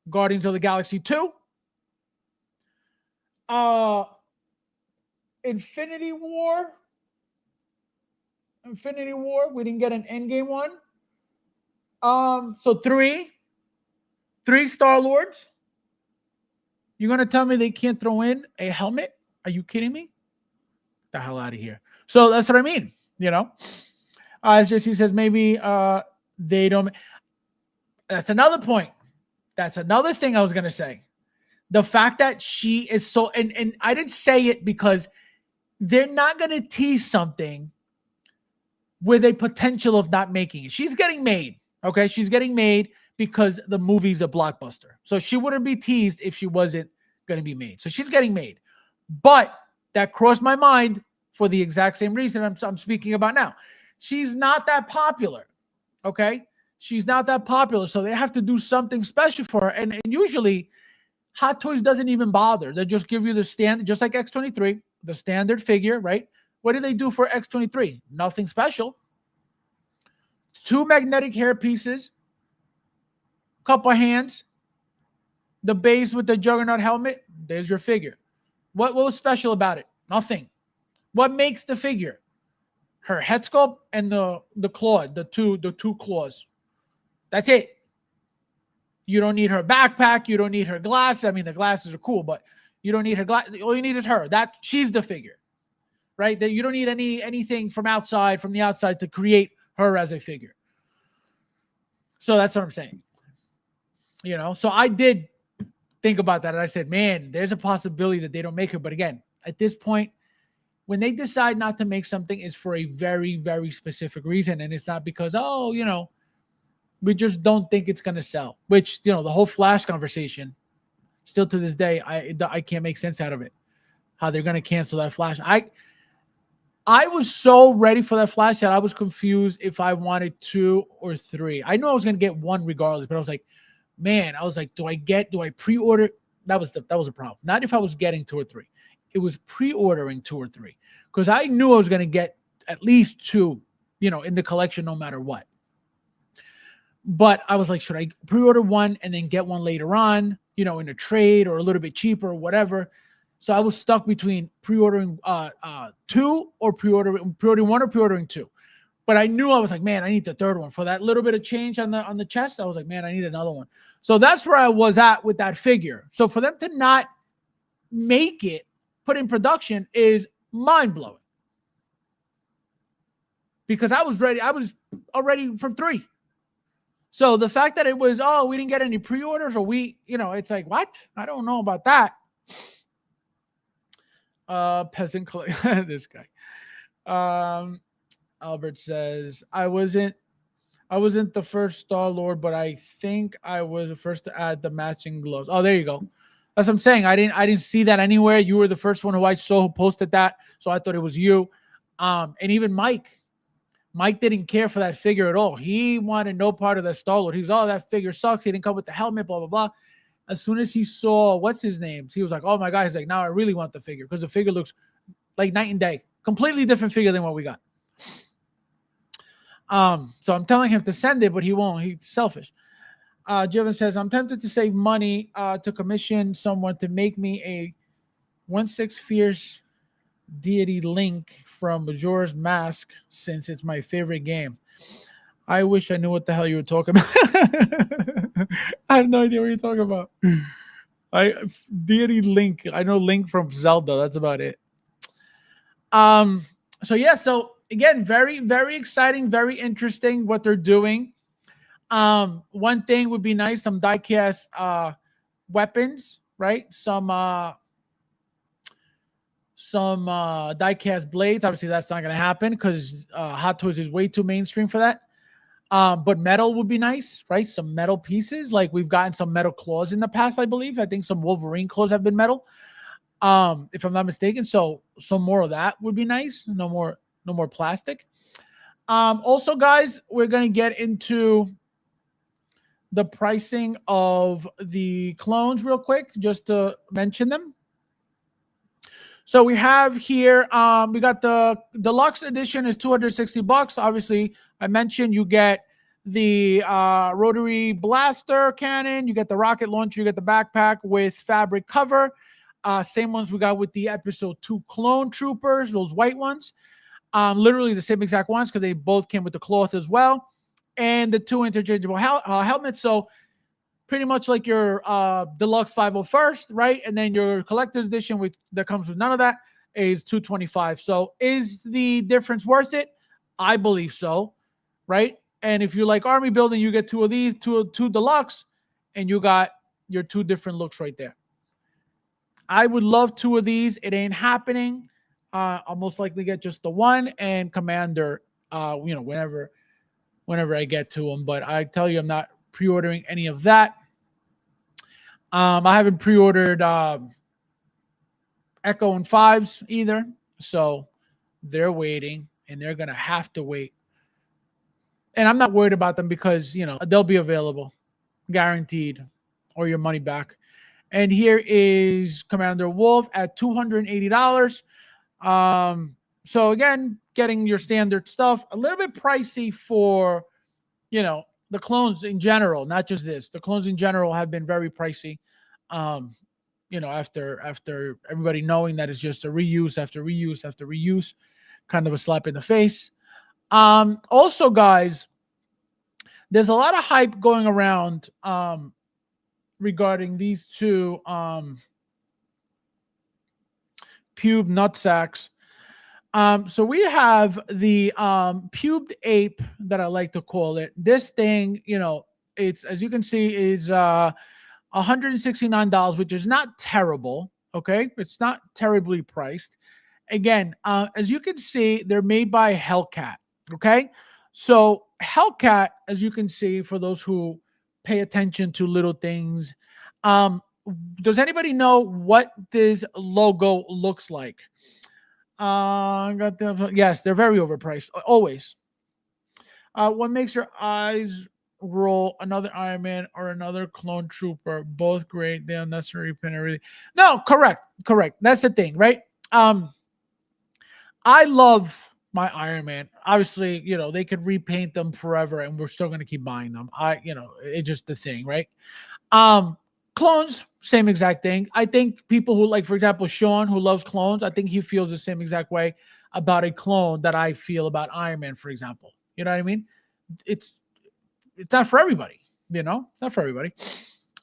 Guardians of the Galaxy 2, Infinity War. We didn't get an Endgame one. So three Star-Lords. You're gonna tell me they can't throw in a helmet? Are you kidding me? Get the hell out of here. So that's what I mean. You know, as JC says, maybe they don't. That's another point. That's another thing I was going to say. The fact that she is so, and I didn't say it because they're not going to tease something with a potential of not making it. She's getting made. Okay. She's getting made because the movie's a blockbuster. So she wouldn't be teased if she wasn't going to be made. So she's getting made. But that crossed my mind for the exact same reason I'm speaking about now. She's not that popular. Okay. She's not that popular. So they have to do something special for her. And usually Hot Toys doesn't even bother. They just give you the standard, just like X23, the standard figure, right? What do they do for X23? Nothing special. 2 magnetic hair pieces, couple hands, the base with the Juggernaut helmet. There's your figure. What was special about it? Nothing. What makes the figure? Her head sculpt and the claw, the two claws. That's it. You don't need her backpack. You don't need her glasses. I mean, the glasses are cool, but you don't need her glass. All you need is her. She's the figure, right? That you don't need anything from the outside to create her as a figure. So that's what I'm saying. So I did think about that. And I said, man, there's a possibility that they don't make her. But again, at this point, when they decide not to make something, it's for a very, very specific reason. And it's not because, we just don't think it's going to sell, which, the whole Flash conversation, still to this day, I can't make sense out of it, how they're going to cancel that Flash. I was so ready for that Flash that I was confused if I wanted 2 or 3. I knew I was going to get 1 regardless, but I was like, man, do I pre-order? That was a problem. Not if I was getting 2 or 3. It was pre-ordering 2 or 3 because I knew I was going to get at least 2, in the collection no matter what. But I was like, should I pre-order 1 and then get 1 later on, in a trade or a little bit cheaper or whatever? So I was stuck between pre-ordering 2 or pre-ordering 1 or pre-ordering 2. But I knew I was like, man, I need the 3rd one for that little bit of change on the chest. I was like, man, I need another one. So that's where I was at with that figure. So for them to not make it, put in production, is mind-blowing. Because I was ready. I was already from 3. So the fact that it was, we didn't get any pre-orders or it's like, what? I don't know about that. Peasant this guy. Albert says, I wasn't the first Star-Lord, but I think I was the first to add the matching gloves. Oh, there you go. That's what I'm saying. I didn't see that anywhere. You were the first one who I saw who posted that. So I thought it was you. And even Mike didn't care for that figure at all. He wanted no part of that Star-Lord. He was, that figure sucks. He didn't come with the helmet, blah, blah, blah. As soon as he saw, what's his name? He was like, oh my God. He's like, now I really want the figure because the figure looks like night and day. Completely different figure than what we got. So I'm telling him to send it, but he won't. He's selfish. Jevin says, I'm tempted to save money to commission someone to make me a 1/6 Fierce Deity Link from Majora's Mask since it's my favorite game. I wish I knew what the hell you were talking about. I have no idea what you're talking about. Deity Link. I know Link from Zelda. That's about it. So again, very, very exciting, very interesting what they're doing. One thing would be nice, some die-cast weapons, right? Some die-cast blades. Obviously, that's not going to happen because Hot Toys is way too mainstream for that. But metal would be nice, right? Some metal pieces. Like we've gotten some metal claws in the past, I believe. I think some Wolverine claws have been metal, if I'm not mistaken. So some more of that would be nice. No more plastic. Also, guys, we're going to get into the pricing of the clones real quick, just to mention them. So we have here, we got the deluxe edition is $260. Obviously, I mentioned you get the rotary blaster cannon, you get the rocket launcher, you get the backpack with fabric cover. Same ones we got with the episode 2 clone troopers, those white ones. Literally the same exact ones because they both came with the cloth as well. And the 2 interchangeable helmets. So pretty much like your deluxe 501st, right? And then your collector's edition that comes with none of that is $225. So is the difference worth it? I believe so, right? And if you like army building, you get 2 of these, two deluxe, and you got your two different looks right there. I would love two of these. It ain't happening. I'll most likely get just the one and Commander. Whenever I get to them. But I tell you, I'm not pre-ordering any of that. I haven't pre-ordered Echo and Fives either, so they're waiting, and they're gonna have to wait. And I'm not worried about them because they'll be available, guaranteed, or your money back. And here is Commander Wolffe at $280. So again, getting your standard stuff, a little bit pricey for, the clones in general, not just this. The clones in general have been very pricey. After everybody knowing that it's just a reuse after reuse after reuse, kind of a slap in the face. Also, guys, there's a lot of hype going around regarding these two pube nutsacks. So we have the pubed ape that I like to call it. This thing, it's, as you can see, is $169, which is not terrible. Okay, it's not terribly priced. Again, as you can see, they're made by Hellcat. Okay, so Hellcat, as you can see, for those who pay attention to little things, does anybody know what this logo looks like? Yes, they're very overpriced. Always. What makes your eyes roll? Another Iron Man or another clone trooper? Both great. They unnecessary pin. No, correct. That's the thing, right? I love my Iron Man. Obviously, they could repaint them forever, and we're still going to keep buying them. It's just the thing, right? Clones, same exact thing. I think people who, like, for example, Sean, who loves clones, I think he feels the same exact way about a clone that I feel about Iron Man, for example. You know what I mean? It's not for everybody, not for everybody.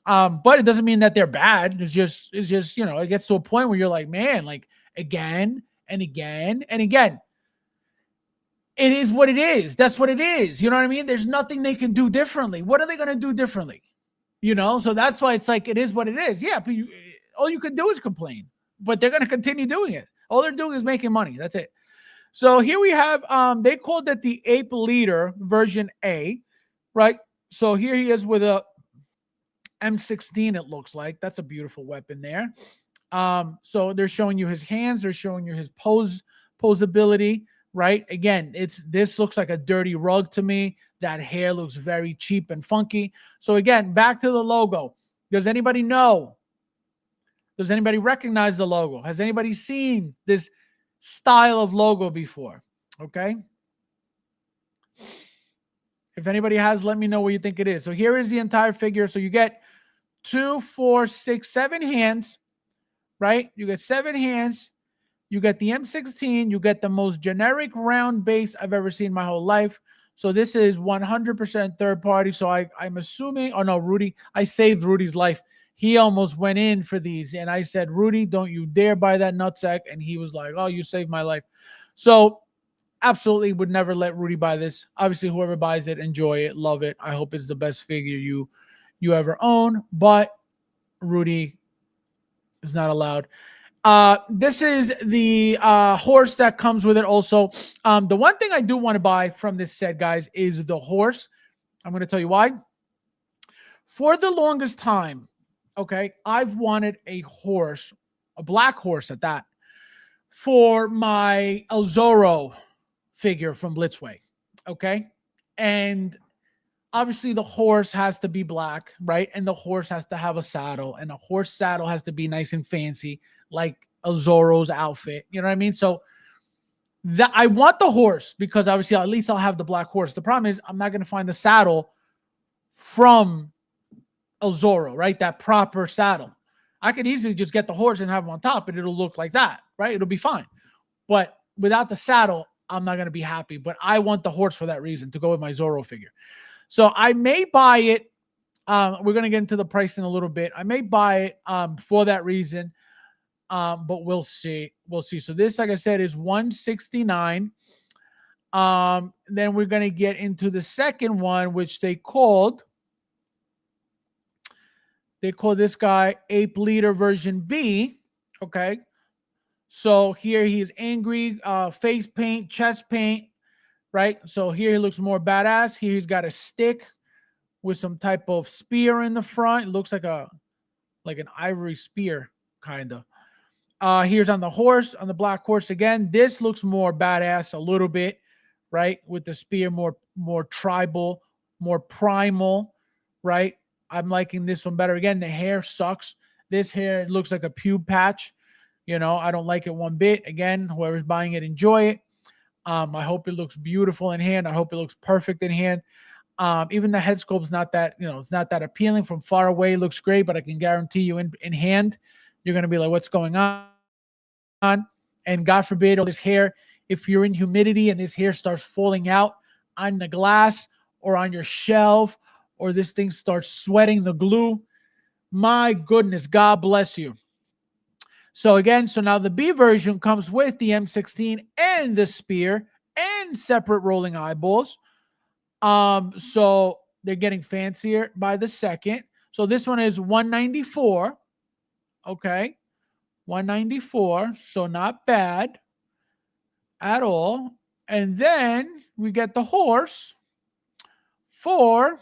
But it doesn't mean that they're bad. It's just, it gets to a point where you're like, man, like, again and again and again. It is what it is. That's what it is. You know what I mean? There's nothing they can do differently. What are they going to do differently? So that's why it's like, it is what it is. Yeah, but all you can do is complain, but they're going to continue doing it. All they're doing is making money. That's it. So here we have, they called it the Ape Leader version A, right? So here he is with a M16, it looks like. That's a beautiful weapon there. So they're showing you his hands. They're showing you his posability, right? Again, this looks like a dirty rug to me. That hair looks very cheap and funky. So again, back to the logo. Does anybody know? Does anybody recognize the logo? Has anybody seen this style of logo before? Okay. If anybody has, let me know what you think it is. So here is the entire figure. So you get 2, 4, 6, 7 hands, right? You get 7 hands. You get the M16. You get the most generic round base I've ever seen in my whole life. So this is 100% third party. So I'm assuming, oh no, Rudy, I saved Rudy's life. He almost went in for these. And I said, Rudy, don't you dare buy that nutsack. And he was like, oh, you saved my life. So absolutely would never let Rudy buy this. Obviously, whoever buys it, enjoy it, love it. I hope it's the best figure you ever own. But Rudy is not allowed. This is the horse that comes with it also. The one thing I do want to buy from this set, guys, is the horse. I'm going to tell you why. For the longest time, okay, I've wanted a horse, a black horse at that, for my El Zorro figure from Blitzway, okay? And obviously the horse has to be black, right? And the horse has to have a saddle, and a horse saddle has to be nice and fancy, like a Zorro's outfit. You know what I mean? So that I want the horse because obviously at least I'll have the black horse. The problem is I'm not going to find the saddle from El Zorro, right? That proper saddle. I could easily just get the horse and have him on top and it'll look like that, right? It'll be fine. But without the saddle, I'm not going to be happy. But I want the horse for that reason, to go with my Zorro figure. So I may buy it. We're going to get into the price in a little bit. I may buy it for that reason. But we'll see. We'll see. So this, like I said, is $169. Then we're going to get into the second one, which they called They call this guy Ape Leader version B. Okay. So here he is angry, face paint, chest paint, right? So here he looks more badass. Here he's got a stick with some type of spear in the front. It looks like an ivory spear, kind of. Here's on the horse, on the black horse again. This looks more badass a little bit, right? With the spear, more tribal, more primal, right? I'm liking this one better. Again, the hair sucks. This hair looks like a pube patch. I don't like it one bit. Again, whoever's buying it, enjoy it. I hope it looks beautiful in hand. I hope it looks perfect in hand. Even the head sculpt's not that, it's not that appealing. From far away, it looks great, but I can guarantee you in hand, you're going to be like, what's going on? And God forbid, all this hair, if you're in humidity and this hair starts falling out on the glass or on your shelf, or this thing starts sweating the glue, my goodness, God bless you. So again, now the B version comes with the M16 and the spear and separate rolling eyeballs. So they're getting fancier by the second. So this one is 194. Okay. 194. So not bad at all. And then we get the horse for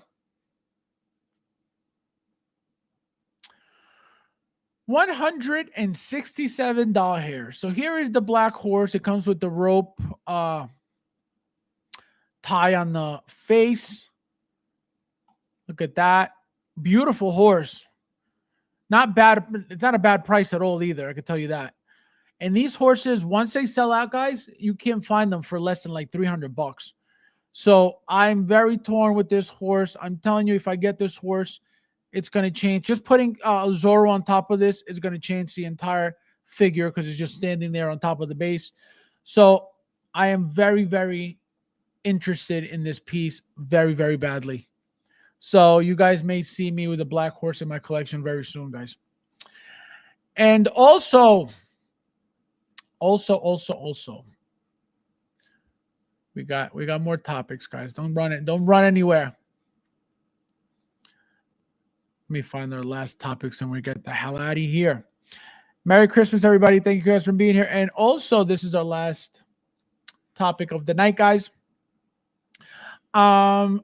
$167 here. So here is the black horse. It comes with the rope tie on the face. Look at that. Beautiful horse. Not bad. It's not a bad price at all either. I can tell you that. And these horses, once they sell out, guys, you can't find them for less than like $300. So I'm very torn with this horse. I'm telling you, if I get this horse, it's going to change. Just putting Zorro on top of this is going to change the entire figure because it's just standing there on top of the base. So I am very, very interested in this piece very, very badly. So you guys may see me with a black horse in my collection very soon, guys. And also, we got more topics, guys. Don't run anywhere. Let me find our last topics and we get the hell out of here. Merry Christmas, everybody. Thank you guys for being here. And also, this is our last topic of the night, guys.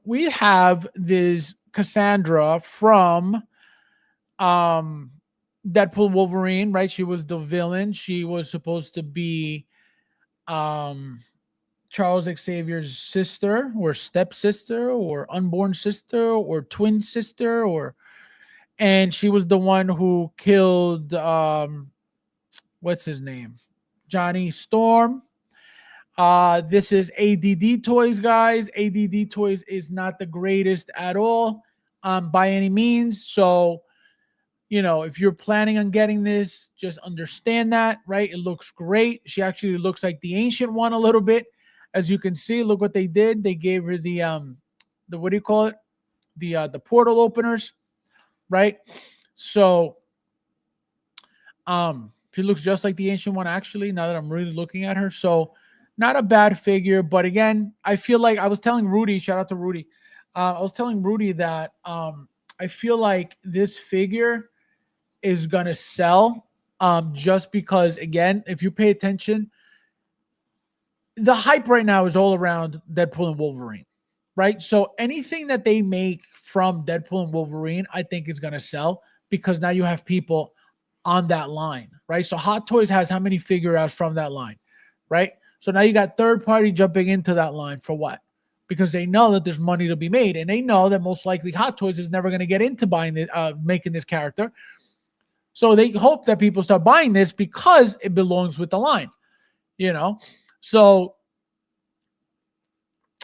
We have this Cassandra from Deadpool Wolverine, right? She was the villain. She was supposed to be Charles Xavier's sister or stepsister or unborn sister or twin sister, and she was the one who killed what's his name? Johnny Storm. This is ADD Toys, guys. ADD Toys is not the greatest at all by any means. So, if you're planning on getting this, just understand that, right? It looks great. She actually looks like the ancient one a little bit. As you can see, look what they did. They gave her the what do you call it? The portal openers, right? So, she looks just like the ancient one, actually, now that I'm really looking at her. So, not a bad figure, but again, I feel like I was telling Rudy, shout out to Rudy. I was telling Rudy that I feel like this figure is going to sell just because, again, if you pay attention, the hype right now is all around Deadpool and Wolverine, right? So anything that they make from Deadpool and Wolverine, I think is going to sell because now you have people on that line, right? So Hot Toys has how many figure outs from that line, right? So now you got third party jumping into that line for what? Because they know that there's money to be made, and they know that most likely Hot Toys is never going to get into buying it, making this character. So they hope that people start buying this because it belongs with the line, So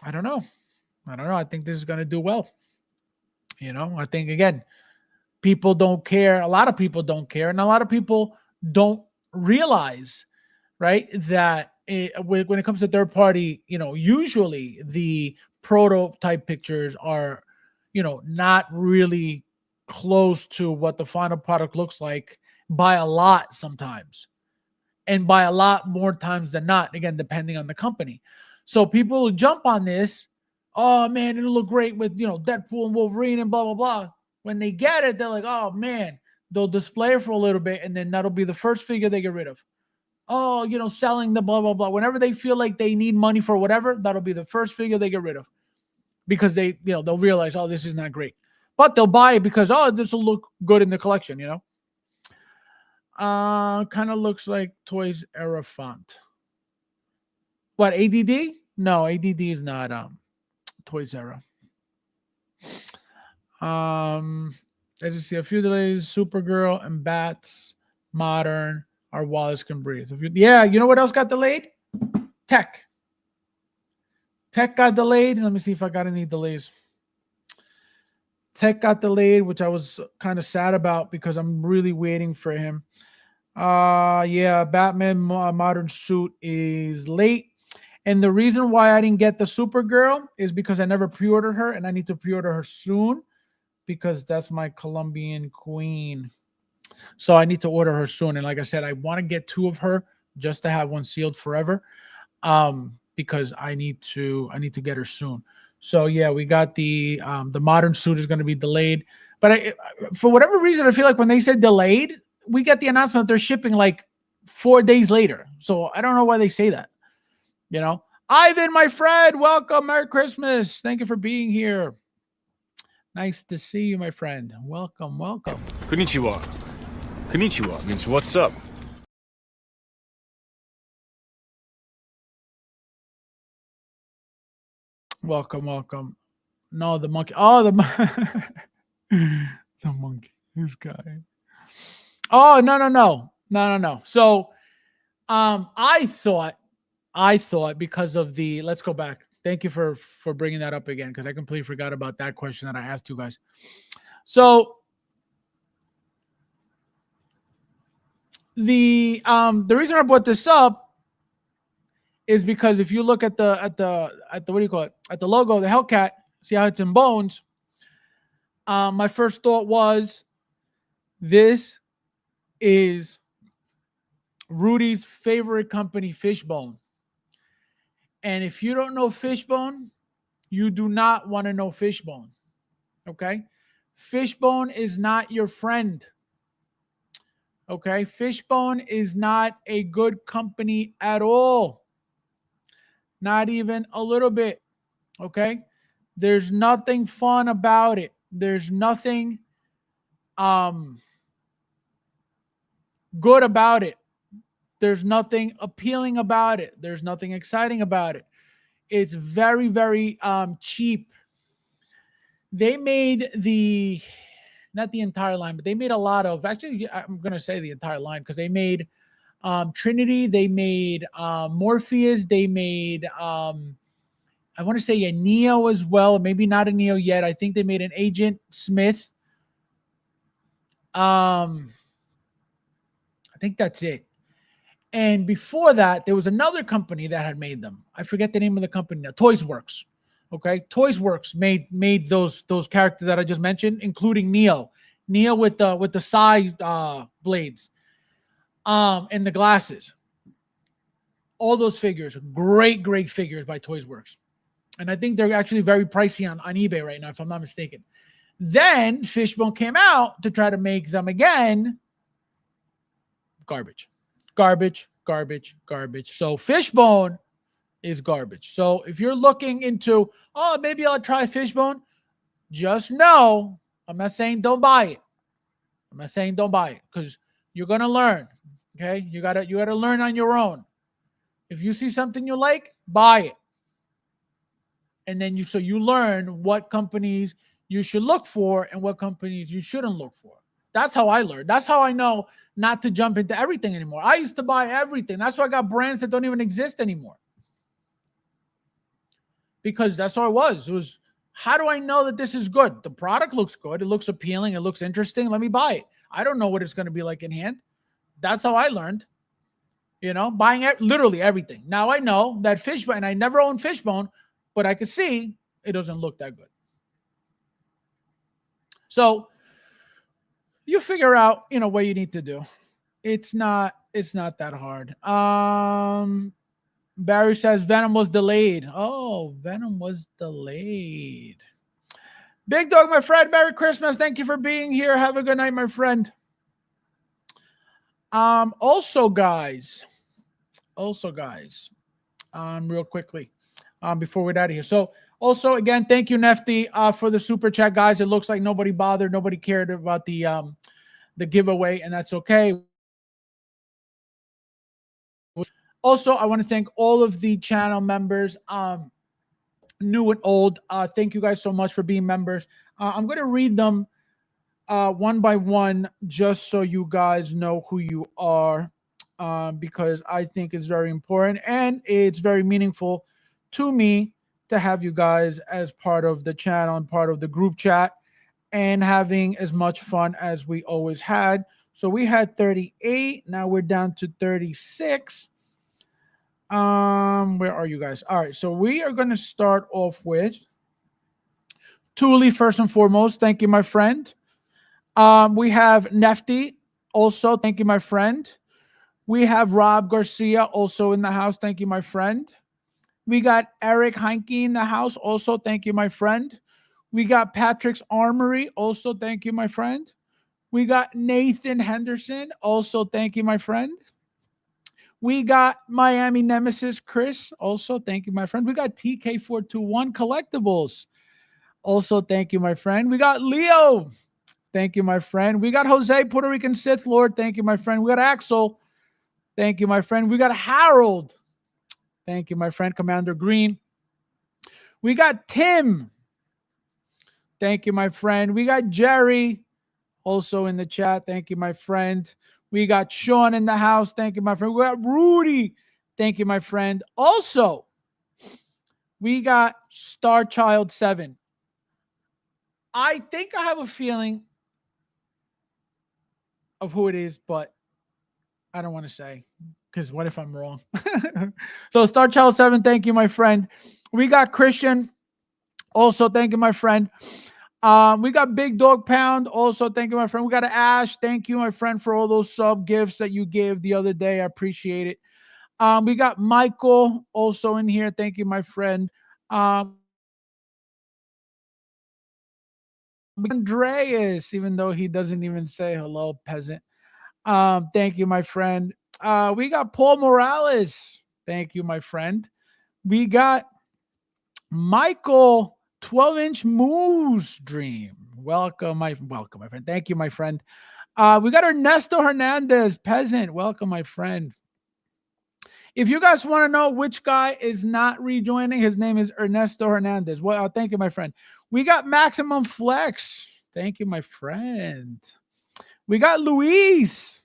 I don't know. I think this is going to do well. I think, again, people don't care. A lot of people don't care, and a lot of people don't realize, right, that when it comes to third party, usually the prototype pictures are, not really close to what the final product looks like by a lot sometimes, and by a lot more times than not, again, depending on the company. So people jump on this. Oh man, it'll look great with, Deadpool and Wolverine and blah, blah, blah. When they get it, they're like, oh man, they'll display it for a little bit, and then that'll be the first figure they get rid of. Oh, selling the blah, blah, blah. Whenever they feel like they need money for whatever, that'll be the first figure they get rid of. Because they'll realize, oh, this is not great. But they'll buy it because, oh, this will look good in the collection, Kind of looks like Toys Era font. What, ADD? No, ADD is not Toys Era. As you see, a few delays, Supergirl and Bats, Modern, our Wallace can breathe. You know what else got delayed? Tech. Tech got delayed. Let me see if I got any delays. Tech got delayed, which I was kind of sad about because I'm really waiting for him. Batman Modern Suit is late. And the reason why I didn't get the Supergirl is because I never pre-ordered her, and I need to pre-order her soon because that's my Colombian queen. So I need to order her soon. And like I said, I want to get 2 of her just to have one sealed forever. Because I need to get her soon. So yeah, we got the Modern Suit is going to be delayed. But for whatever reason, I feel like when they said delayed, we get the announcement that they're shipping like 4 days later. So I don't know why they say that. Ivan, my friend, welcome. Merry Christmas. Thank you for being here. Nice to see you, my friend. Welcome. Konnichiwa. Konnichiwa means what's up. Welcome. No, the monkey. Oh, the monkey. This guy. Oh, no. So, I thought because of the. Let's go back. Thank you for bringing that up again because I completely forgot about that question that I asked you guys. So, the reason I brought this up is because if you look at the what do you call it, at the logo, the Hellcat, see how it's in bones. My first thought was, this is Rudy's favorite company, Fishbone. And if you don't know Fishbone, you do not want to know Fishbone. Okay? Fishbone is not your friend. Okay? Fishbone is not a good company at all. Not even a little bit. Okay? There's nothing fun about it. There's nothing good about it. There's nothing appealing about it. There's nothing exciting about it. It's very, very cheap. They made not the entire line, but they made a lot of, actually, I'm going to say the entire line because they made Trinity, they made Morpheus, they made, I want to say a Neo as well. Maybe not a Neo yet. I think they made an Agent Smith. I think that's it. And before that, there was another company that had made them. I forget the name of the company now. Toys Works. Okay, Toys Works made those characters that I just mentioned, including Neo with the side blades, and the glasses. All those figures, great figures by Toys Works, and I think they're actually very pricey on eBay right now, if I'm not mistaken. Then Fishbone came out to try to make them again. Garbage. So Fishbone is garbage. So if you're looking into, oh, maybe I'll try Fishbone, just know, I'm not saying don't buy it. I'm not saying don't buy it because you're gonna learn. Okay, you gotta learn on your own. If you see something you like, buy it, and then you learn what companies you should look for and what companies you shouldn't look for. That's how I learned. That's how I know not to jump into everything anymore. I used to buy everything. That's why I got brands that don't even exist anymore. Because that's how it was. It was, how do I know that this is good? The product looks good. It looks appealing. It looks interesting. Let me buy it. I don't know what it's going to be like in hand. That's how I learned. Buying literally everything. Now I know that Fishbone, and I never owned Fishbone, but I could see it doesn't look that good. So you figure out, what you need to do. It's not that hard. Barry says Venom was delayed. Oh, Venom was delayed. Big Dog, my friend, Merry Christmas. Thank you for being here. Have a good night, my friend. Also, guys, real quickly, before we're out of here. So, also, again, thank you, Nefty, for the super chat, guys. It looks like nobody bothered, nobody cared about the giveaway, and that's okay. Also, I want to thank all of the channel members, new and old. Thank you guys so much for being members. I'm going to read them one by one, just so you guys know who you are, because I think it's very important and it's very meaningful to me to have you guys as part of the channel and part of the group chat and having as much fun as we always had. So we had 38. Now we're down to 36. Where are you guys? All right. So we are going to start off with Thule first and foremost. Thank you, my friend. We have Nefty, also. Thank you, my friend. We have Rob Garcia, also in the house. Thank you, my friend. We got Eric Heinke in the house, also. Thank you, my friend. We got Patrick's Armory, also. Thank you, my friend. We got Nathan Henderson, also. Thank you, my friend. We got Miami Nemesis Chris, also. Thank you, my friend. We got TK421 Collectibles, also. Thank you, my friend. We got Leo. Thank you, my friend. We got Jose, Puerto Rican Sith Lord. Thank you, my friend. We got Axel. Thank you, my friend. We got Harold. Thank you, my friend. Commander Green. We got Tim. Thank you, my friend. We got Jerry, also in the chat. Thank you, my friend. We got Sean in the house. Thank you, my friend. We got Rudy. Thank you, my friend. Also, we got Star Child 7. I think I have a feeling of who it is, but I don't want to say, because what if I'm wrong? So Star Child 7, thank you, my friend. We got Christian, also. Thank you, my friend. We got Big Dog Pound, also. Thank you, my friend. We got Ash. Thank you, my friend, for all those sub gifts that you gave the other day. I appreciate it. We got Michael also in here. Thank you, my friend. Andreas, even though he doesn't even say hello, peasant. Thank you, my friend. We got Paul Morales. Thank you, my friend. We got Michael 12-inch Moose Dream. Welcome, my friend. Thank you, my friend. We got Ernesto Hernandez, peasant. Welcome, my friend. If you guys want to know which guy is not rejoining, his name is Ernesto Hernandez. Well, thank you, my friend. We got Maximum Flex. Thank you, my friend. We got Luis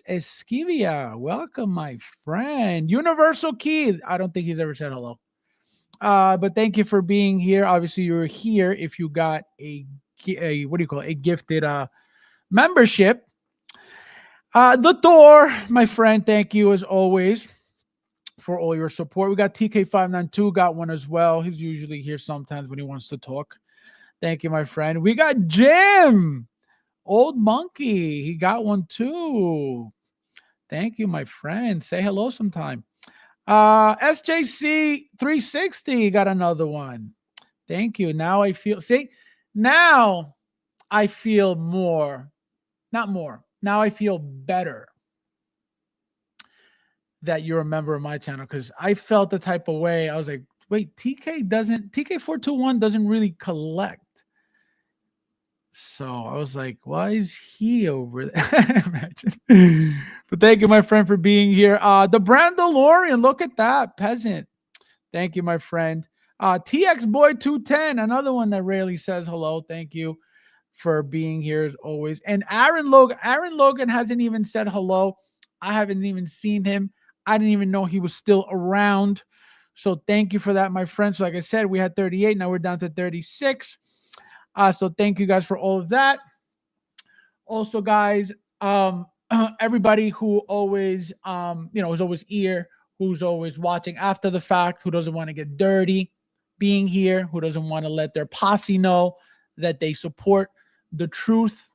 Esquivia. Welcome, my friend. Universal Key. I don't think he's ever said hello. But thank you for being here. Obviously, you're here if you got a what do you call it? A gifted membership. The Thor, my friend, thank you as always for all your support. We got TK592, got one as well. He's usually here sometimes when he wants to talk. Thank you, my friend. We got Jim, Old Monkey. He got one too. Thank you, my friend. Say hello sometime. SJC 360 got another one. Thank you. Now I feel, now I feel more, not more. Now I feel better that you're a member of my channel, because I felt the type of way. I was like, wait, TK421 doesn't really collect. So I was like, why is he over there? Imagine. But thank you, my friend, for being here. The Brandalorian, look at that, peasant. Thank you, my friend. TX Boy 210, another one that rarely says hello. Thank you for being here as always. And Aaron Logan hasn't even said hello. I haven't even seen him. I didn't even know he was still around. So thank you for that, my friends. So like I said, we had 38. Now we're down to 36. So thank you guys for all of that. Also, guys, everybody who always, is always here, who's always watching after the fact, who doesn't want to get dirty being here, who doesn't want to let their posse know that they support the truth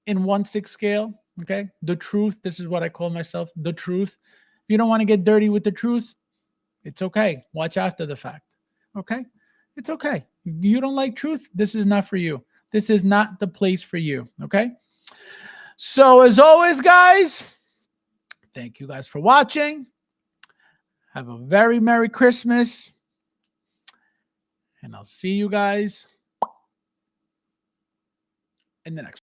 in 1/6 scale. Okay. The truth. This is what I call myself. The truth. If you don't want to get dirty with the truth, it's okay. Watch after the fact. Okay. It's okay. You don't like truth? This is not for you. This is not the place for you. Okay. So as always, guys, thank you guys for watching. Have a very Merry Christmas. And I'll see you guys in the next one.